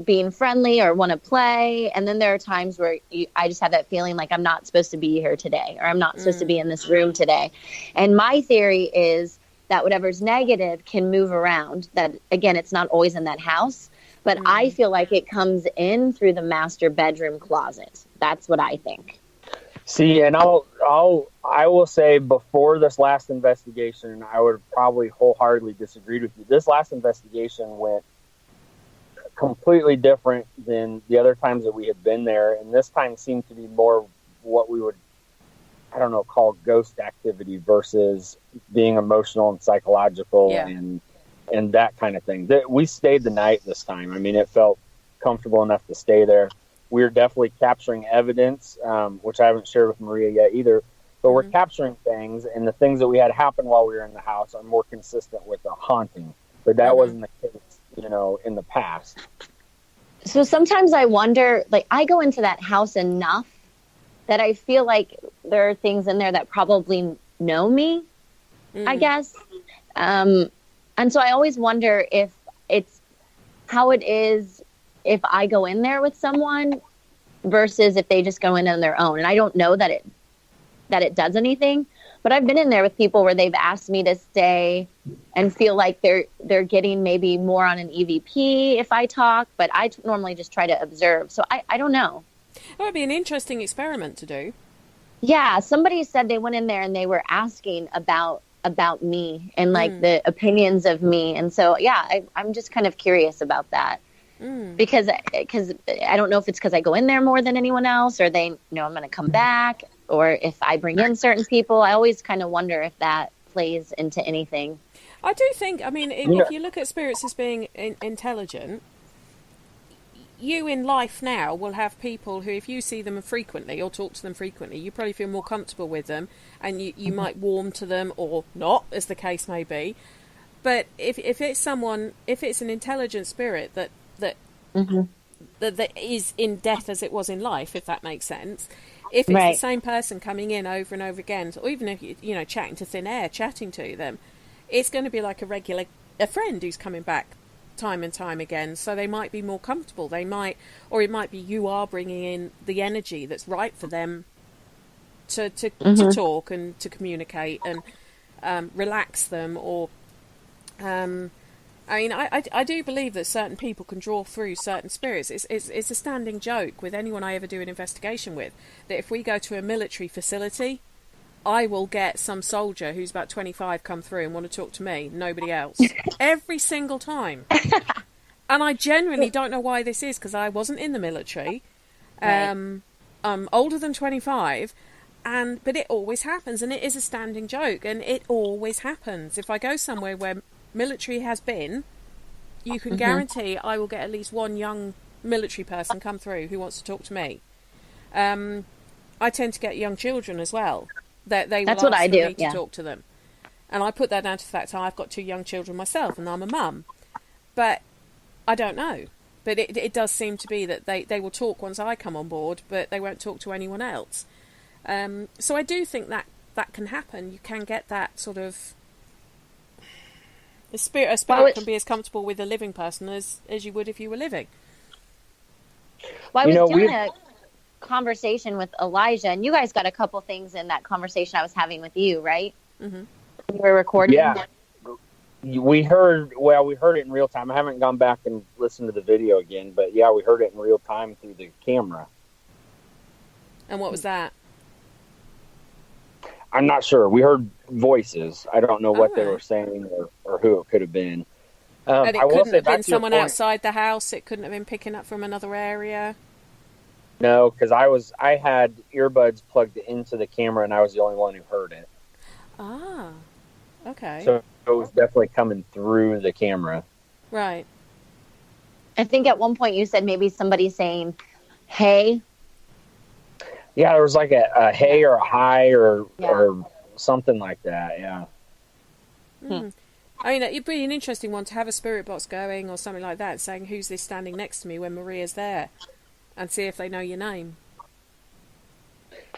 E: being friendly or want to play. And then there are times where I just have that feeling like I'm not supposed to be here today, or I'm not supposed to be in this room today. And my theory is that whatever's negative can move around. That, again, it's not always in that house, but I feel like it comes in through the master bedroom closet. That's what I think.
D: See, and I will say before this last investigation, I would probably wholeheartedly disagreed with you. This last investigation went completely different than the other times that we had been there, and this time seemed to be more what we would, I don't know, call ghost activity versus being emotional and psychological and that kind of thing. We stayed the night this time. I mean, it felt comfortable enough to stay there. We're definitely capturing evidence, which I haven't shared with Maria yet either, but we're capturing things, and the things that we had happen while we were in the house are more consistent with a haunting. But that wasn't the case, in the past.
E: So sometimes I wonder, like, I go into that house enough that I feel like there are things in there that probably know me, I guess. And so I always wonder if it's how it is if I go in there with someone versus if they just go in on their own. And I don't know that it does anything, but I've been in there with people where they've asked me to stay and feel like they're getting maybe more on an EVP if I talk, but I normally just try to observe. So I don't know.
C: That would be an interesting experiment to do.
E: Yeah, somebody said they went in there and they were asking about me and like the opinions of me. And so, yeah, I'm just kind of curious about that. Because I don't know if it's because I go in there more than anyone else, or they know I'm going to come back, or if I bring in certain people. I always kind of wonder if that plays into anything.
C: I do think, I mean, if you look at spirits as being intelligent, you in life now will have people who, if you see them frequently or talk to them frequently, you probably feel more comfortable with them, and you might warm to them or not, as the case may be. But if it's an intelligent spirit that is in death as it was in life, if that makes sense. If it's the same person coming in over and over again, or even if you chatting to thin air, chatting to them, it's going to be like a friend who's coming back time and time again. So they might be more comfortable. It might be you are bringing in the energy that's right for them to talk and to communicate and relax them, or. I mean, I do believe that certain people can draw through certain spirits. It's a standing joke with anyone I ever do an investigation with, that if we go to a military facility, I will get some soldier who's about 25 come through and want to talk to me, nobody else. Every single time. And I genuinely don't know why this is, because I wasn't in the military. I'm older than 25, but it always happens, and it is a standing joke, and it always happens. If I go somewhere where military has been, you can guarantee I will get at least one young military person come through who wants to talk to me, I tend to get young children as well. That they will
E: That's what
C: ask
E: I
C: for
E: do,
C: me to
E: yeah.
C: talk to them. And I put that down to the fact that I've got 2 young children myself and I'm a mum. But I don't know. But it does seem to be that they will talk once I come on board, but they won't talk to anyone else. So I do think that can happen. You can get that sort of... A spirit can be as comfortable with a living person as you would if you were living.
E: Well, I was doing a conversation with Elijah, and you guys got a couple things in that conversation I was having with you, right? Mm-hmm. You were recording?
D: Yeah. We heard it in real time. I haven't gone back and listened to the video again, but yeah, we heard it in real time through the camera.
C: And what was that?
D: I'm not sure. We heard voices. I don't know what they were saying or who it could have been.
C: And it couldn't have been someone outside the house? It couldn't have been picking up from another area?
D: No, because I had earbuds plugged into the camera, and I was the only one who heard it.
C: Ah, okay.
D: So it was definitely coming through the camera.
C: Right.
E: I think at one point you said maybe somebody saying, hey.
D: Yeah, there was like a hey or a hi or something like that, yeah.
C: I mean, it'd be an interesting one to have a spirit box going or something like that, saying, who's this standing next to me when Maria's there? And see if they know your name.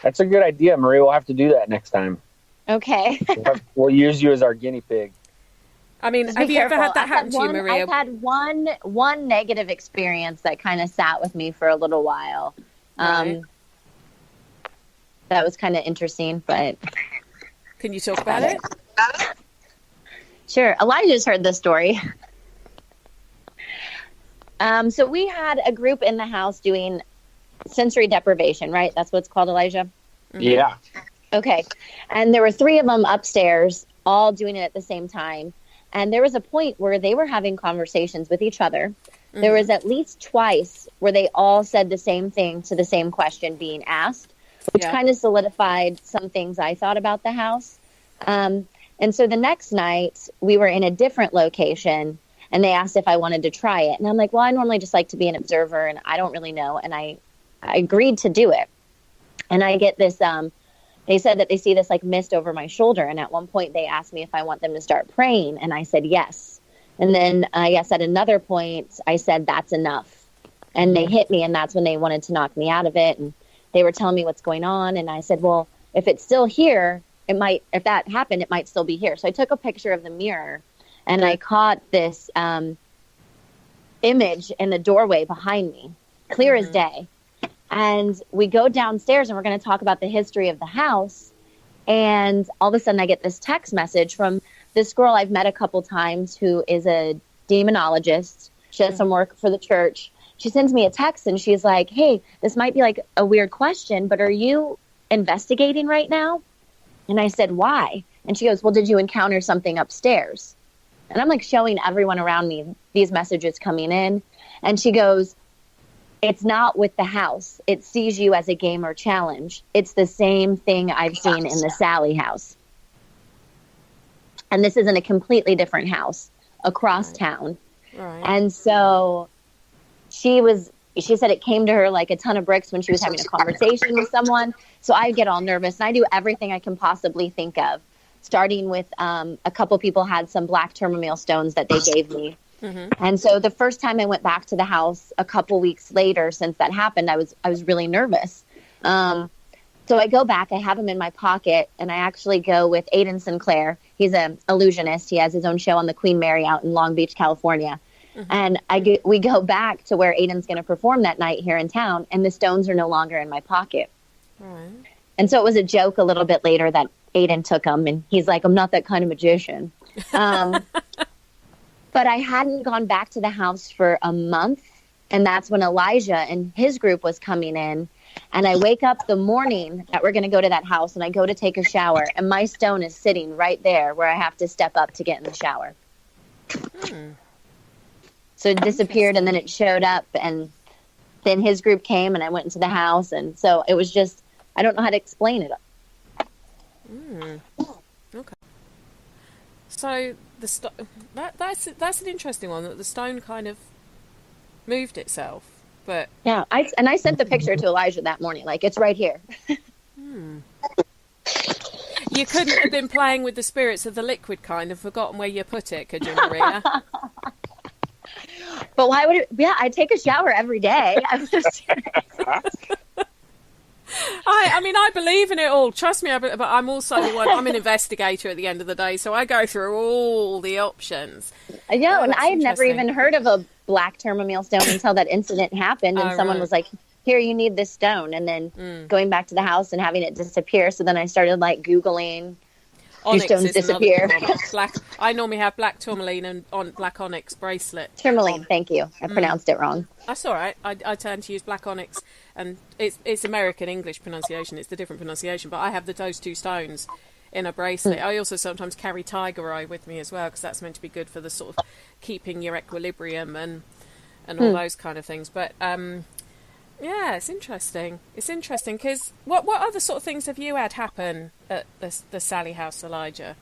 D: That's a good idea, Maria. We'll have to do that next time.
E: Okay.
D: We'll use you as our guinea pig.
C: I mean, have you ever had that happen to you, Maria?
E: I've had one negative experience that kind of sat with me for a little while.
C: Right.
E: That was kind of interesting, but...
C: Can you talk about it?
E: Sure. Elijah's heard this story. So we had a group in the house doing sensory deprivation, right? That's what it's called, Elijah?
D: Mm-hmm. Yeah.
E: Okay. And there were 3 of them upstairs, all doing it at the same time. And there was a point where they were having conversations with each other. Mm-hmm. There was at least twice where they all said the same thing to the same question being asked, which kind of solidified some things I thought about the house. And so the next night we were in a different location and they asked if I wanted to try it. And I'm like, well, I normally just like to be an observer and I don't really know. And I agreed to do it. And I get this, they said that they see this like mist over my shoulder. And at one point they asked me if I want them to start praying. And I said, yes. And then I guess at another point I said, that's enough. And they hit me. And that's when they wanted to knock me out of it. And they were telling me what's going on. And I said, well, if it's still here, if that happened, it might still be here. So I took a picture of the mirror and I caught this image in the doorway behind me, clear as day. And we go downstairs and we're going to talk about the history of the house. And all of a sudden I get this text message from this girl I've met a couple times who is a demonologist. She does some work for the church. She sends me a text and she's like, hey, this might be like a weird question, but are you investigating right now? And I said, why? And she goes, well, did you encounter something upstairs? And I'm like showing everyone around me these messages coming in. And she goes, it's not with the house. It sees you as a game or challenge. It's the same thing I've seen in the Sallie house. And this is in a completely different house across town.
C: Right.
E: And so she said it came to her like a ton of bricks when she was having a conversation with someone. So I get all nervous and I do everything I can possibly think of, starting with a couple people had some black tourmaline stones that they gave me. Mm-hmm. And so the first time I went back to the house a couple weeks later since that happened, I was really nervous. So I go back, I have him in my pocket, and I actually go with Aiden Sinclair. He's an illusionist. He has his own show on the Queen Mary out in Long Beach, California. Mm-hmm. And we go back to where Aiden's going to perform that night here in town, and the stones are no longer in my pocket.
C: Right.
E: And so it was a joke a little bit later that Aiden took them, and he's like, I'm not that kind of magician. But I hadn't gone back to the house for a month, and that's when Elijah and his group was coming in. And I wake up the morning that we're going to go to that house, and I go to take a shower, and my stone is sitting right there where I have to step up to get in the shower. So it disappeared, and then it showed up, and then his group came, and I went into the house, and so it was just, I don't know how to explain it.
C: Okay. So that's an interesting one, that the stone kind of moved itself. But
E: yeah, I sent the picture to Elijah that morning. Like, it's right here.
C: You couldn't have been playing with the spirits of the liquid kind and forgotten where you put it, could you, Maria?
E: But why would it? Yeah, I take a shower every day.
C: I mean, I believe in it all. Trust me, but I'm also the one. I'm an investigator at the end of the day, so I go through all the options.
E: I know, and I had never even heard of a black tourmaline stone until that incident happened, and someone was like, "Here, you need this stone," and then going back to the house and having it disappear. So then I started like Googling.
C: Onyx
E: stones disappear.
C: Black. I normally have black tourmaline and black onyx bracelet.
E: Tourmaline, thank you. I pronounced it wrong.
C: That's all right. I tend to use black onyx, and it's American English pronunciation. It's the different pronunciation, but I have those two stones in a bracelet. I also sometimes carry tiger eye with me as well, because that's meant to be good for the sort of keeping your equilibrium and all those kind of things. But yeah, it's interesting. It's interesting because what other sort of things have you had happen at the Sallie house, Elijah?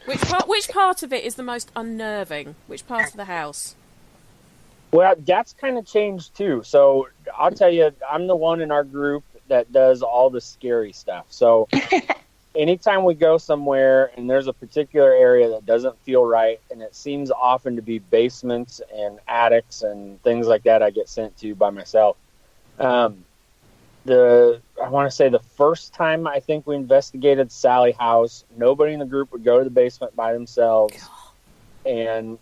C: Which part of it is the most unnerving? Which part of the house?
D: Well, that's kind of changed too. So I'll tell you, I'm the one in our group that does all the scary stuff. So anytime we go somewhere and there's a particular area that doesn't feel right, and it seems often to be basements and attics and things like that, I get sent to by myself. I want to say the first time I think we investigated Sallie house, nobody in the group would go to the basement by themselves. And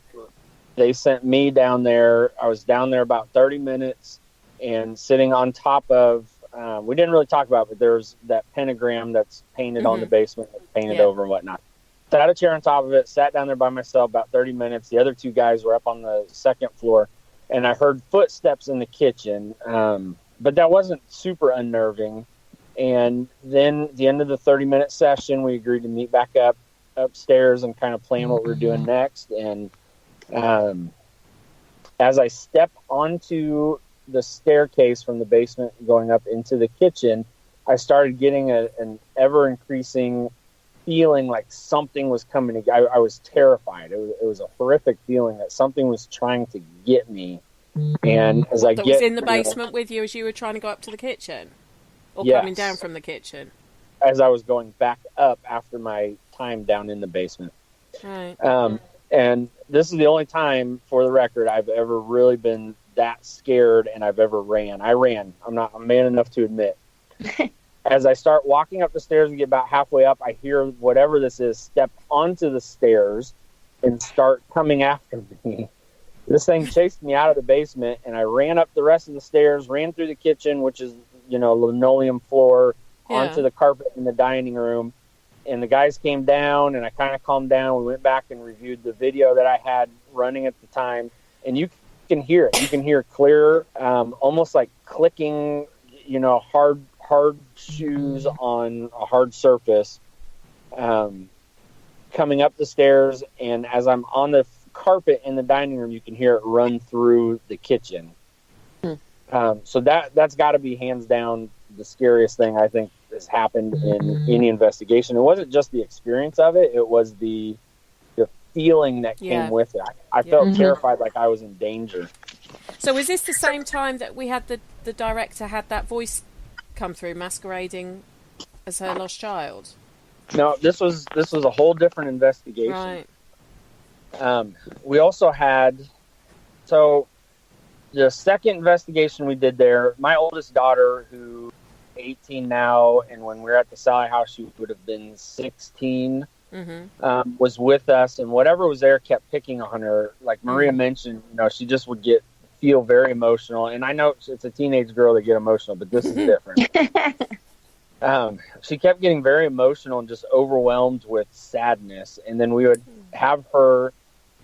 D: they sent me down there. I was down there about 30 minutes and sitting on top of, we didn't really talk about it, but there's that pentagram that's painted on the basement, that's painted over and whatnot. Sat a chair on top of it, sat down there by myself about 30 minutes. The other two guys were up on the second floor, and I heard footsteps in the kitchen. But that wasn't super unnerving. And then at the end of the 30-minute session, we agreed to meet back upstairs and kind of plan what we were doing next. And as I step onto the staircase from the basement going up into the kitchen, I started getting an ever-increasing feeling like something was coming. I was terrified. It was a horrific feeling that something was trying to get me. And as
C: that was in the basement with you as you were trying to go up to the kitchen, or coming down from the kitchen?
D: As I was going back up after my time down in the basement.
C: Right.
D: And this is the only time, for the record, I've ever really been that scared, and I've ever ran. I'm man enough to admit. As I start walking up the stairs and get about halfway up, I hear whatever this is step onto the stairs and start coming after me. This thing chased me out of the basement, and I ran up the rest of the stairs, ran through the kitchen, which is, linoleum floor, onto the carpet in the dining room. And the guys came down, and I kind of calmed down. We went back and reviewed the video that I had running at the time, and you can hear it. You can hear clear, almost like clicking, hard shoes on a hard surface, coming up the stairs. And as I'm on the carpet in the dining room, you can hear it run through the kitchen. So that's got to be hands down the scariest thing I think has happened in any investigation. It wasn't just the experience of it, it was the feeling that came with it. I felt terrified, like I was in danger.
C: So is this the same time that we had the director had that voice come through masquerading as her lost child?
D: No, this was a whole different investigation.
C: Right.
D: We also had, so the second investigation we did there, my oldest daughter, who is 18 now, and when we were at the Sallie house, she would have been 16, was with us, and whatever was there kept picking on her. Like Maria mentioned, she just would feel very emotional. And I know it's a teenage girl to get emotional, but this is different. She kept getting very emotional and just overwhelmed with sadness. And then we would have her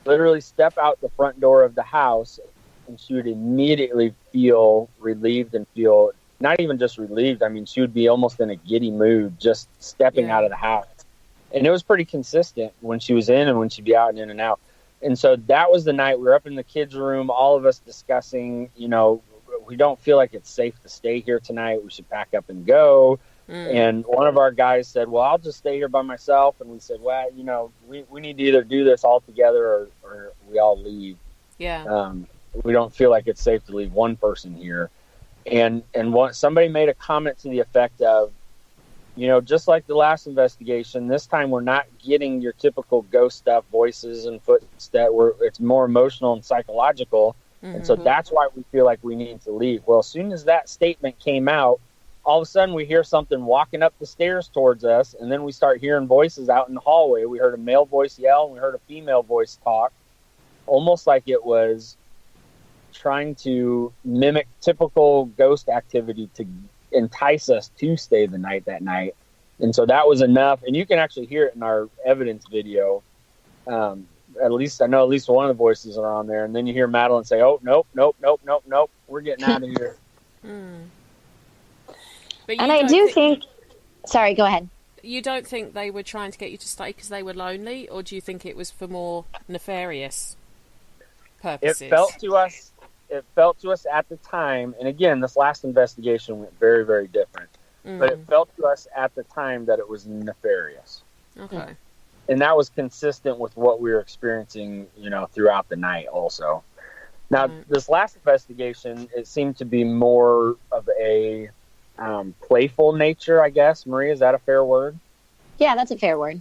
D: literally step out the front door of the house, and she would immediately feel relieved and feel not even just relieved. I mean, she would be almost in a giddy mood just stepping out of the house. And it was pretty consistent when she was in and when she'd be out and in and out. And so that was the night we were up in the kids' room, all of us discussing, we don't feel like it's safe to stay here tonight. We should pack up and go. And one of our guys said, well, I'll just stay here by myself. And we said, well, we need to either do this all together or we all leave.
C: Yeah.
D: we don't feel like it's safe to leave one person here. And somebody made a comment to the effect of, just like the last investigation, this time we're not getting your typical ghost stuff, voices and footsteps. It's more emotional and psychological. Mm-hmm. And so that's why we feel like we need to leave. Well, as soon as that statement came out, all of a sudden we hear something walking up the stairs towards us, and then we start hearing voices out in the hallway. We heard a male voice yell, and we heard a female voice talk, almost like it was trying to mimic typical ghost activity to entice us to stay the night that night. And so that was enough. And you can actually hear it in our evidence video. At least one of the voices are on there. And then you hear Madeline say, "Oh, nope. We're getting out of here."
E: And I do think, sorry, go ahead.
C: You don't think they were trying to get you to stay because they were lonely, or do you think it was for more nefarious purposes?
D: It felt to us at the time, and again, this last investigation went very, very different. But it felt to us at the time that it was nefarious.
C: Okay.
D: And that was consistent with what we were experiencing, throughout the night also. Now, this last investigation, it seemed to be more of a playful nature, I guess. Maria, is that a fair word?
E: Yeah, that's a fair word.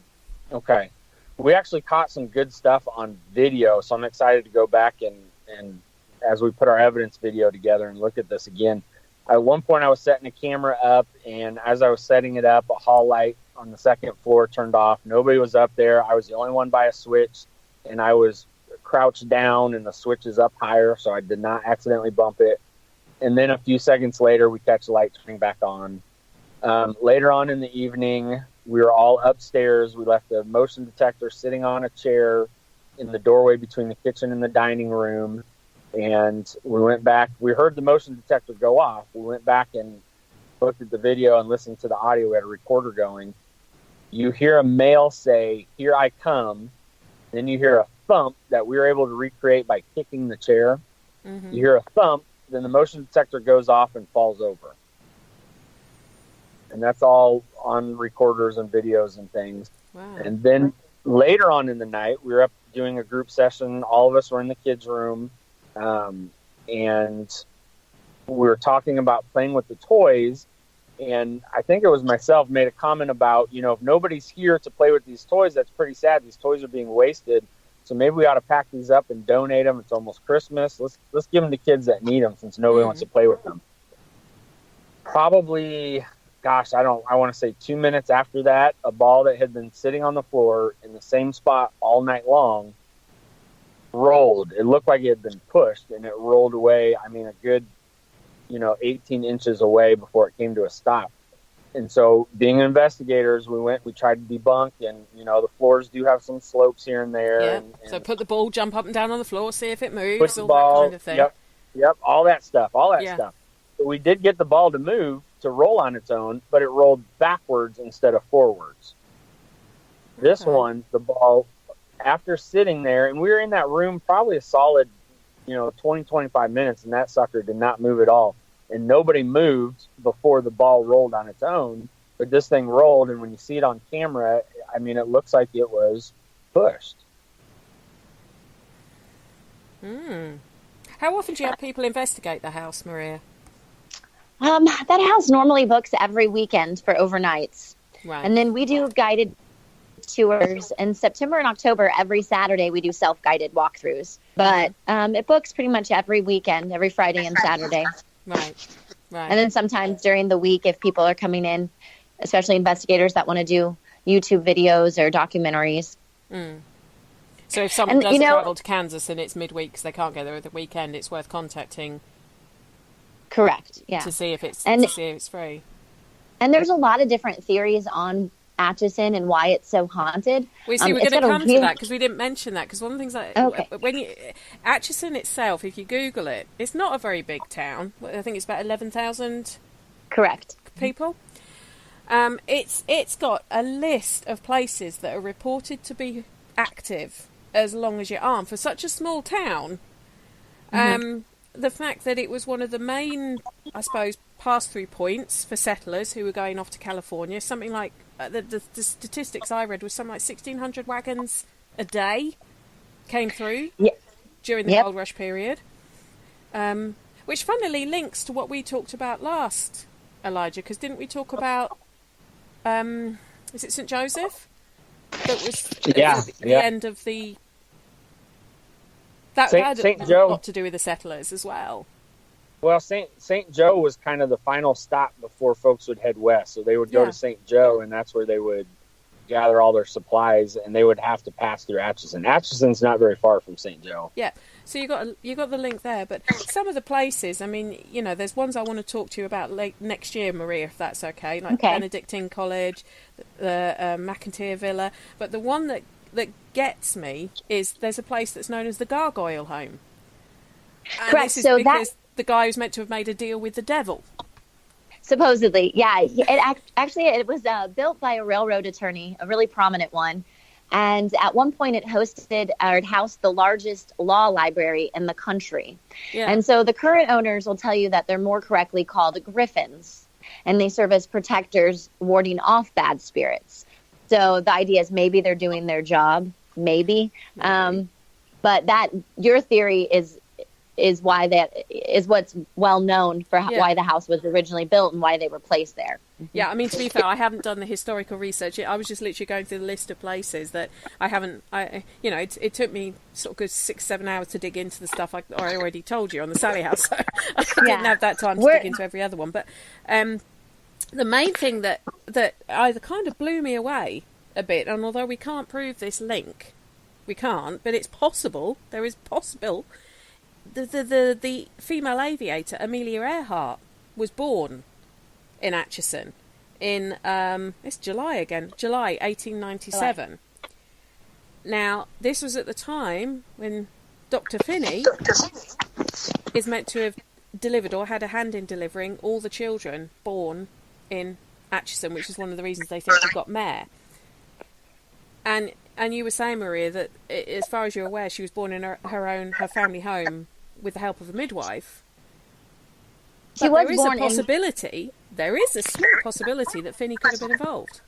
E: Okay.
D: We actually caught some good stuff on video, so I'm excited to go back and as we put our evidence video together and look at this again. At one point, I was setting a camera up, and as I was setting it up, a hall light on the second floor turned off. Nobody was up there. I was the only one by a switch, and I was crouched down, and the switch is up higher, so I did not accidentally bump it. And then a few seconds later, we catch the light turning back on. Later on in the evening, we were all upstairs. We left the motion detector sitting on a chair in the doorway between the kitchen and the dining room. And we went back. We heard the motion detector go off. We went back and looked at the video and listened to the audio. We had a recorder going. You hear a male say, "Here I come." Then you hear a thump that we were able to recreate by kicking the chair. Mm-hmm. You hear a thump. Then the motion detector goes off and falls over. And that's all on recorders and videos and things. Wow. And then later on in the night, we were up doing a group session. All of us were in the kids' room. And we were talking about playing with the toys. And I think it was myself made a comment about, if nobody's here to play with these toys, that's pretty sad. These toys are being wasted. So maybe we ought to pack these up and donate them. It's almost Christmas. Let's give them to kids that need them, since nobody wants to play with them. Probably, I want to say 2 minutes after that, a ball that had been sitting on the floor in the same spot all night long rolled. It looked like it had been pushed, and it rolled away. I mean, a good, 18 inches away before it came to a stop. And so, being investigators, we tried to debunk, and, the floors do have some slopes here and there.
C: Yeah.
D: And
C: so put the ball, jump up and down on the floor, see if it moves, all
D: ball,
C: that kind of thing.
D: Yep, all that stuff. But we did get the ball to move, to roll on its own, but it rolled backwards instead of forwards. This one, the ball, after sitting there, and we were in that room probably a solid, 20, 25 minutes, and that sucker did not move at all. And nobody moved before the ball rolled on its own. But this thing rolled, and when you see it on camera, I mean, it looks like it was pushed.
C: How often do you have people investigate the house, Maria?
E: That house normally books every weekend for overnights.
C: Right.
E: And then we do guided tours. In September and October, every Saturday, we do self-guided walkthroughs. But it books pretty much every weekend, every Friday and Saturday.
C: Right.
E: And then sometimes during the week, if people are coming in, especially investigators that want to do YouTube videos or documentaries.
C: So if someone does travel to Kansas and it's midweek because they can't go there at the weekend, it's worth contacting.
E: Correct. Yeah.
C: To see if it's free.
E: And there's a lot of different theories on Atchison and why it's so haunted.
C: We're going to come to that because we didn't mention that, because one of the things that Atchison itself, if you Google it, it's not a very big town. I think it's about 11,000
E: correct
C: people. It's got a list of places that are reported to be active as long as your arm for such a small town. The fact that it was one of the main, I suppose, pass-through points for settlers who were going off to California, something like the statistics I read was something like 1,600 wagons a day came through during the Gold Rush period. which funnily links to what we talked about last, Elijah, because didn't we talk about, is it St. Joseph? That was the end of the... That had a lot to do with the settlers as well.
D: Well, St. Joe was kind of the final stop before folks would head west. So they would go to St. Joe, and that's where they would gather all their supplies, and they would have to pass through Atchison. Atchison's not very far from St. Joe.
C: Yeah, so you got the link there. But some of the places, I mean, you know, there's ones I want to talk to you about next year, Maria, if that's okay. Like Benedictine College, the McIntyre Villa. But the one that gets me is there's a place that's known as the Gargoyle Home. And
E: correct. So
C: because the guy who's meant to have made a deal with the devil.
E: Supposedly, yeah. It was built by a railroad attorney, a really prominent one. And at one point it housed the largest law library in the country. Yeah. And so the current owners will tell you that they're more correctly called griffins. And they serve as protectors, warding off bad spirits. So the idea is maybe they're doing their job, maybe. But that your theory is why that is what's well known for why the house was originally built and why they were placed there.
C: Yeah, I mean, to be fair, I haven't done the historical research. I was just literally going through the list of places that I haven't. It took me sort of good 6-7 hours to dig into the stuff I already told you on the Sallie house. So I didn't have that time to dig into every other one. But the main thing that either kind of blew me away a bit, and although we can't prove this link, but it's possible. There is possible. The female aviator Amelia Earhart was born in Atchison in it's July 1897. Now this was at the time when Dr. Finney is meant to have delivered or had a hand in delivering all the children born in Atchison, which is one of the reasons they think she got mayor. And you were saying, Maria, that as far as you're aware, she was born in her family home with the help of a midwife. There is a small possibility that Finney could have been involved.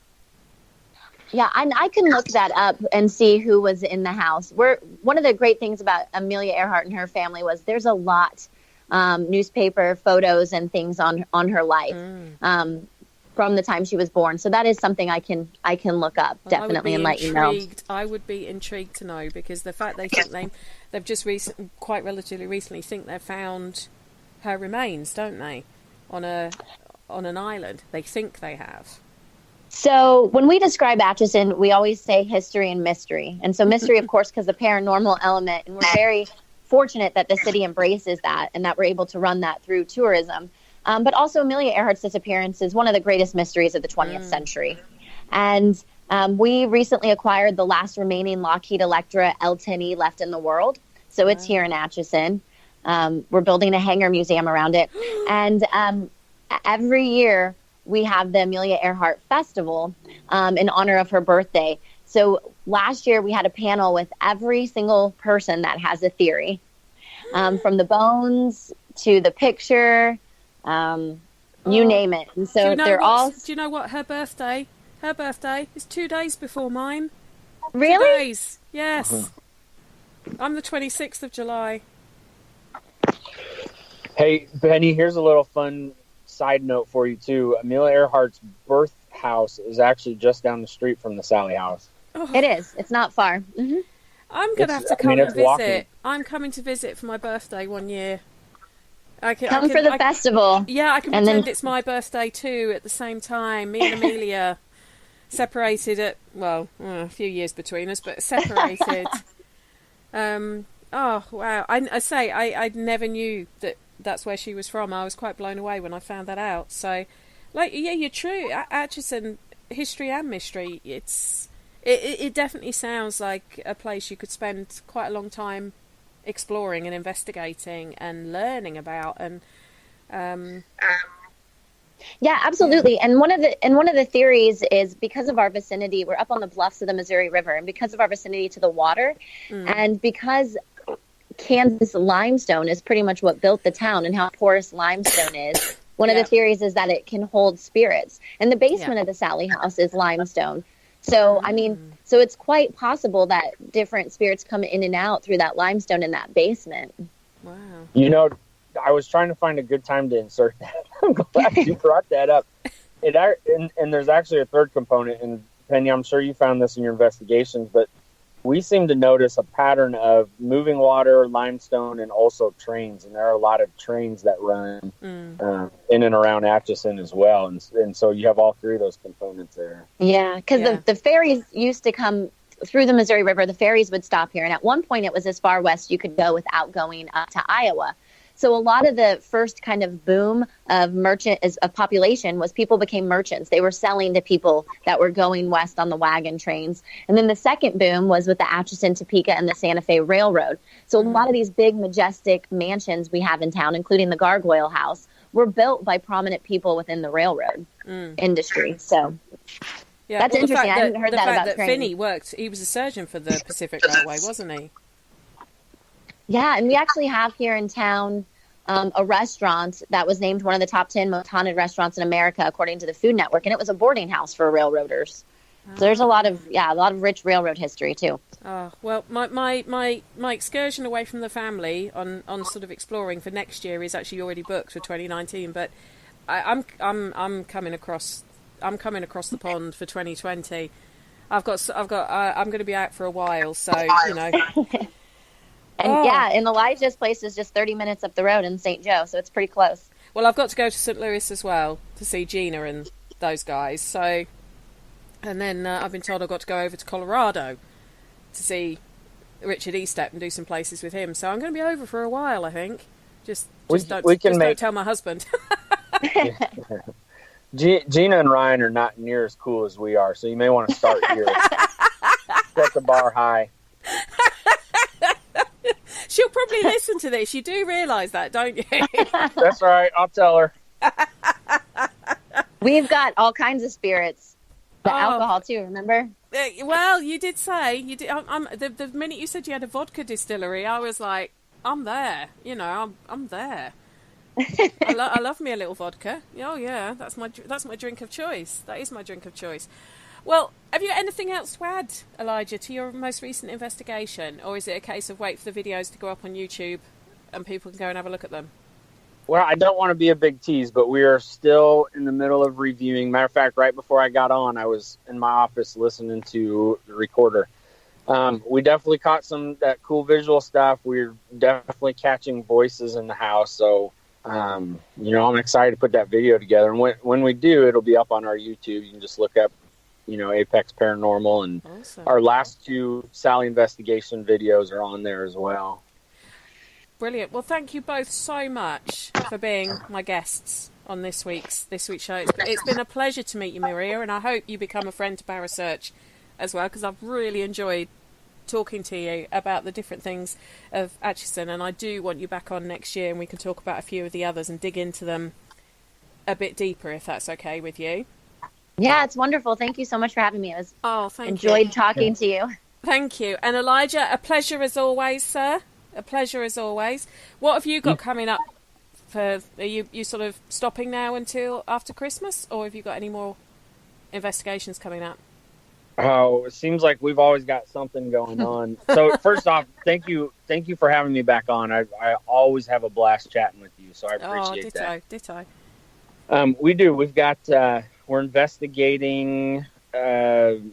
E: Yeah, and I can look that up and see who was in the house. One of the great things about Amelia Earhart and her family was there's a lot newspaper photos and things on her life from the time she was born. So that is something I can look up definitely and let you know.
C: I would be intrigued to know, because the fact they think they've just quite relatively recently think they've found her remains, don't they, on an island? They think they have.
E: So when we describe Atchison, we always say history and mystery. And so mystery, of course, because the paranormal element, and we're very fortunate that the city embraces that and that we're able to run that through tourism. But also Amelia Earhart's disappearance is one of the greatest mysteries of the 20th century. And we recently acquired the last remaining Lockheed Electra L-10E left in the world. So it's here in Atchison. We're building a hangar museum around it. And every year we have the Amelia Earhart Festival in honor of her birthday. So last year we had a panel with every single person that has a theory, from the bones to the picture, you name it. And so do you
C: know what her birthday is 2 days before mine.
E: Really?
C: 2 days. Yes. I'm the 26th of July.
D: Hey, Benny, here's a little fun side note for you too. Amelia Earhart's birth house is actually just down the street from the Sallie house.
E: Oh. It is. It's not far. Mm-hmm.
C: I'm going to have to come and visit. Walking. I'm coming to visit for my birthday one year.
E: Come for the festival.
C: Yeah, I can pretend it's my birthday too at the same time. Me and Amelia separated at, a few years between us, but separated. Oh, wow. I never knew that's where she was from. I was quite blown away when I found that out. So, you're true. Atchison, history and mystery. It definitely sounds like a place you could spend quite a long time exploring and investigating and learning about. And
E: yeah, absolutely. And one of the theories is because of our vicinity, we're up on the bluffs of the Missouri River, and because of our vicinity to the water, and because Kansas limestone is pretty much what built the town and how porous limestone is. One of the theories is that it can hold spirits. And the basement of the Sallie house is limestone. So, so it's quite possible that different spirits come in and out through that limestone in that basement.
C: Wow.
D: You know, I was trying to find a good time to insert that. I'm glad you brought that up. And there's actually a third component. And Penny, I'm sure you found this in your investigations, but we seem to notice a pattern of moving water, limestone, and also trains. And there are a lot of trains that run in and around Atchison as well. And so you have all three of those components there.
E: Yeah, because the ferries used to come through the Missouri River. The ferries would stop here. And at one point, it was as far west you could go without going up to Iowa. So a lot of the first kind of boom of population was people became merchants. They were selling to people that were going west on the wagon trains. And then the second boom was with the Atchison, Topeka, and the Santa Fe Railroad. So a lot of these big, majestic mansions we have in town, including the Gargoyle House, were built by prominent people within the railroad industry. So that's interesting. I hadn't heard that about
C: that Finney worked. He was a surgeon for the Pacific Railway, wasn't he?
E: Yeah, and we actually have here in town a restaurant that was named one of the top 10 most haunted restaurants in America, according to the Food Network, and it was a boarding house for railroaders. So there's a lot of rich railroad history too.
C: Well, my excursion away from the family on sort of exploring for next year is actually already booked for 2019, but I'm coming across the pond for 2020. I'm going to be out for a while, so you know.
E: And Elijah's place is just 30 minutes up the road in St. Joe, so it's pretty close.
C: Well, I've got to go to St. Louis as well to see Gina and those guys. So, and then I've been told I've got to go over to Colorado to see Richard Estep and do some places with him. So I'm going to be over for a while, I think. Just don't tell my husband.
D: Gina and Ryan are not near as cool as we are, so you may want to start here. Set the bar high.
C: She'll probably listen to this. You do realise that, don't you?
D: That's all right. I'll tell her.
E: We've got all kinds of spirits. The alcohol, too, remember?
C: Well, you did say. You did. The minute you said you had a vodka distillery, I was like, I'm there. You know, I'm there. I love me a little vodka. Oh, yeah. That's my drink of choice. That is my drink of choice. Well, have you got anything else to add, Elijah, to your most recent investigation? Or is it a case of wait for the videos to go up on YouTube and people can go and have a look at them?
D: Well, I don't want to be a big tease, but we are still in the middle of reviewing. Matter of fact, right before I got on, I was in my office listening to the recorder. We definitely caught that cool visual stuff. We're definitely catching voices in the house. So, I'm excited to put that video together. And when we do, it'll be up on our YouTube. You can just look up Apex Paranormal, and awesome. Our last two Sallie investigation videos are on there as well.
C: Brilliant. Well, thank you both so much for being my guests on this week's show. It's been a pleasure to meet you, Maria, and I hope you become a friend to Parasearch as well, because I've really enjoyed talking to you about the different things of Atchison, and I do want you back on next year and we can talk about a few of the others and dig into them a bit deeper, if that's okay with you.
E: Yeah, it's wonderful. Thank you so much for having me. Enjoyed talking to you.
C: Thank you. And Elijah, a pleasure as always, sir. A pleasure as always. What have you got coming up? Are you sort of stopping now until after Christmas, or have you got any more investigations coming up?
D: Oh, it seems like we've always got something going on. So first off, thank you for having me back on. I always have a blast chatting with you, so I appreciate that.
C: Ditto.
D: We do. We've got we're investigating an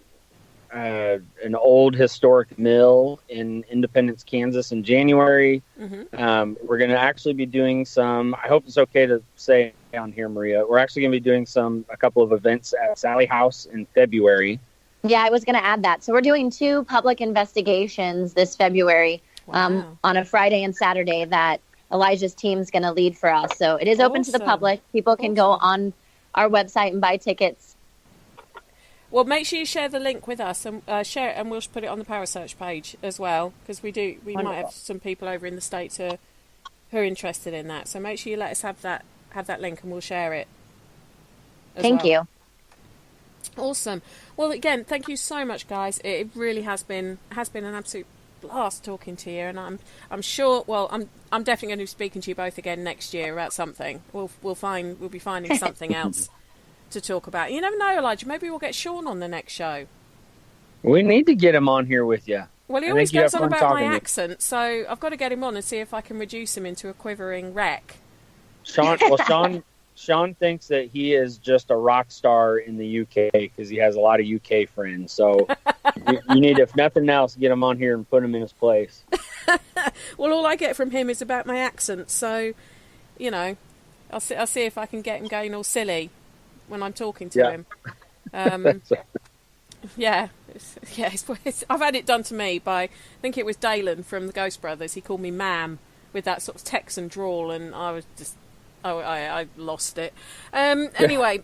D: old historic mill in Independence, Kansas in January. Mm-hmm. We're going to actually be doing some, I hope it's okay to say on here, Maria, we're actually going to be doing a couple of events at Sallie House in February.
E: Yeah, I was going to add that. So we're doing 2 public investigations this February on a Friday and Saturday that Elijah's team's going to lead for us. So it is open to the public. People can go on our website and buy tickets.
C: Well, make sure you share the link with us and share it, and we'll put it on the Parasearch page as well, because we Wonderful. Might have some people over in the States who are interested in that. So make sure you let us have that link, and we'll share it.
E: Thank you.
C: Awesome. Well, again, thank you so much, guys. It really has been an absolute blast talking to you, and I'm sure. Well, I'm definitely going to be speaking to you both again next year about something. We'll be finding something else to talk about. You never know, Elijah. Maybe we'll get Sean on the next show.
D: We need to get him on here with you.
C: Well, he always goes on about my accent, so I've got to get him on and see if I can reduce him into a quivering wreck.
D: Sean thinks that he is just a rock star in the UK because he has a lot of UK friends. So you need, if nothing else, get him on here and put him in his place.
C: Well, all I get from him is about my accent, so, you know, I'll see if I can get him going all silly when I'm talking to him. I've had it done to me by, I think it was Dalen from the Ghost Brothers. He called me ma'am with that sort of Texan drawl, and I was just... I lost it. Anyway,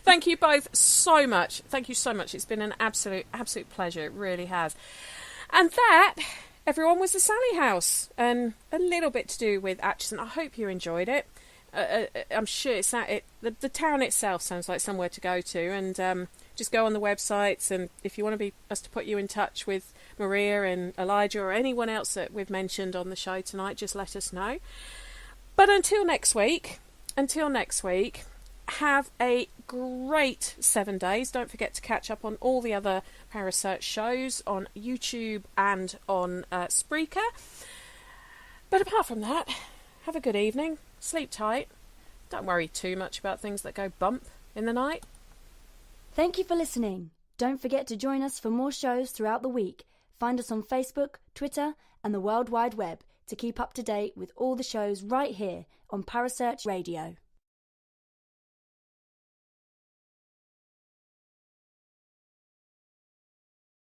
C: thank you both so much. Thank you so much. It's been an absolute pleasure. It really has. And that, everyone, was the Sallie House, and a little bit to do with Atchison. I hope you enjoyed it. I'm sure the town itself sounds like somewhere to go to, and just go on the websites, and if you want us to put you in touch with Maria and Elijah or anyone else that we've mentioned on the show tonight, just let us know. But until next week, have a great 7 days. Don't forget to catch up on all the other Parasearch shows on YouTube and on Spreaker. But apart from that, have a good evening, sleep tight, don't worry too much about things that go bump in the night.
B: Thank you for listening. Don't forget to join us for more shows throughout the week. Find us on Facebook, Twitter, and the World Wide Web to keep up to date with all the shows right here on Parasearch Radio.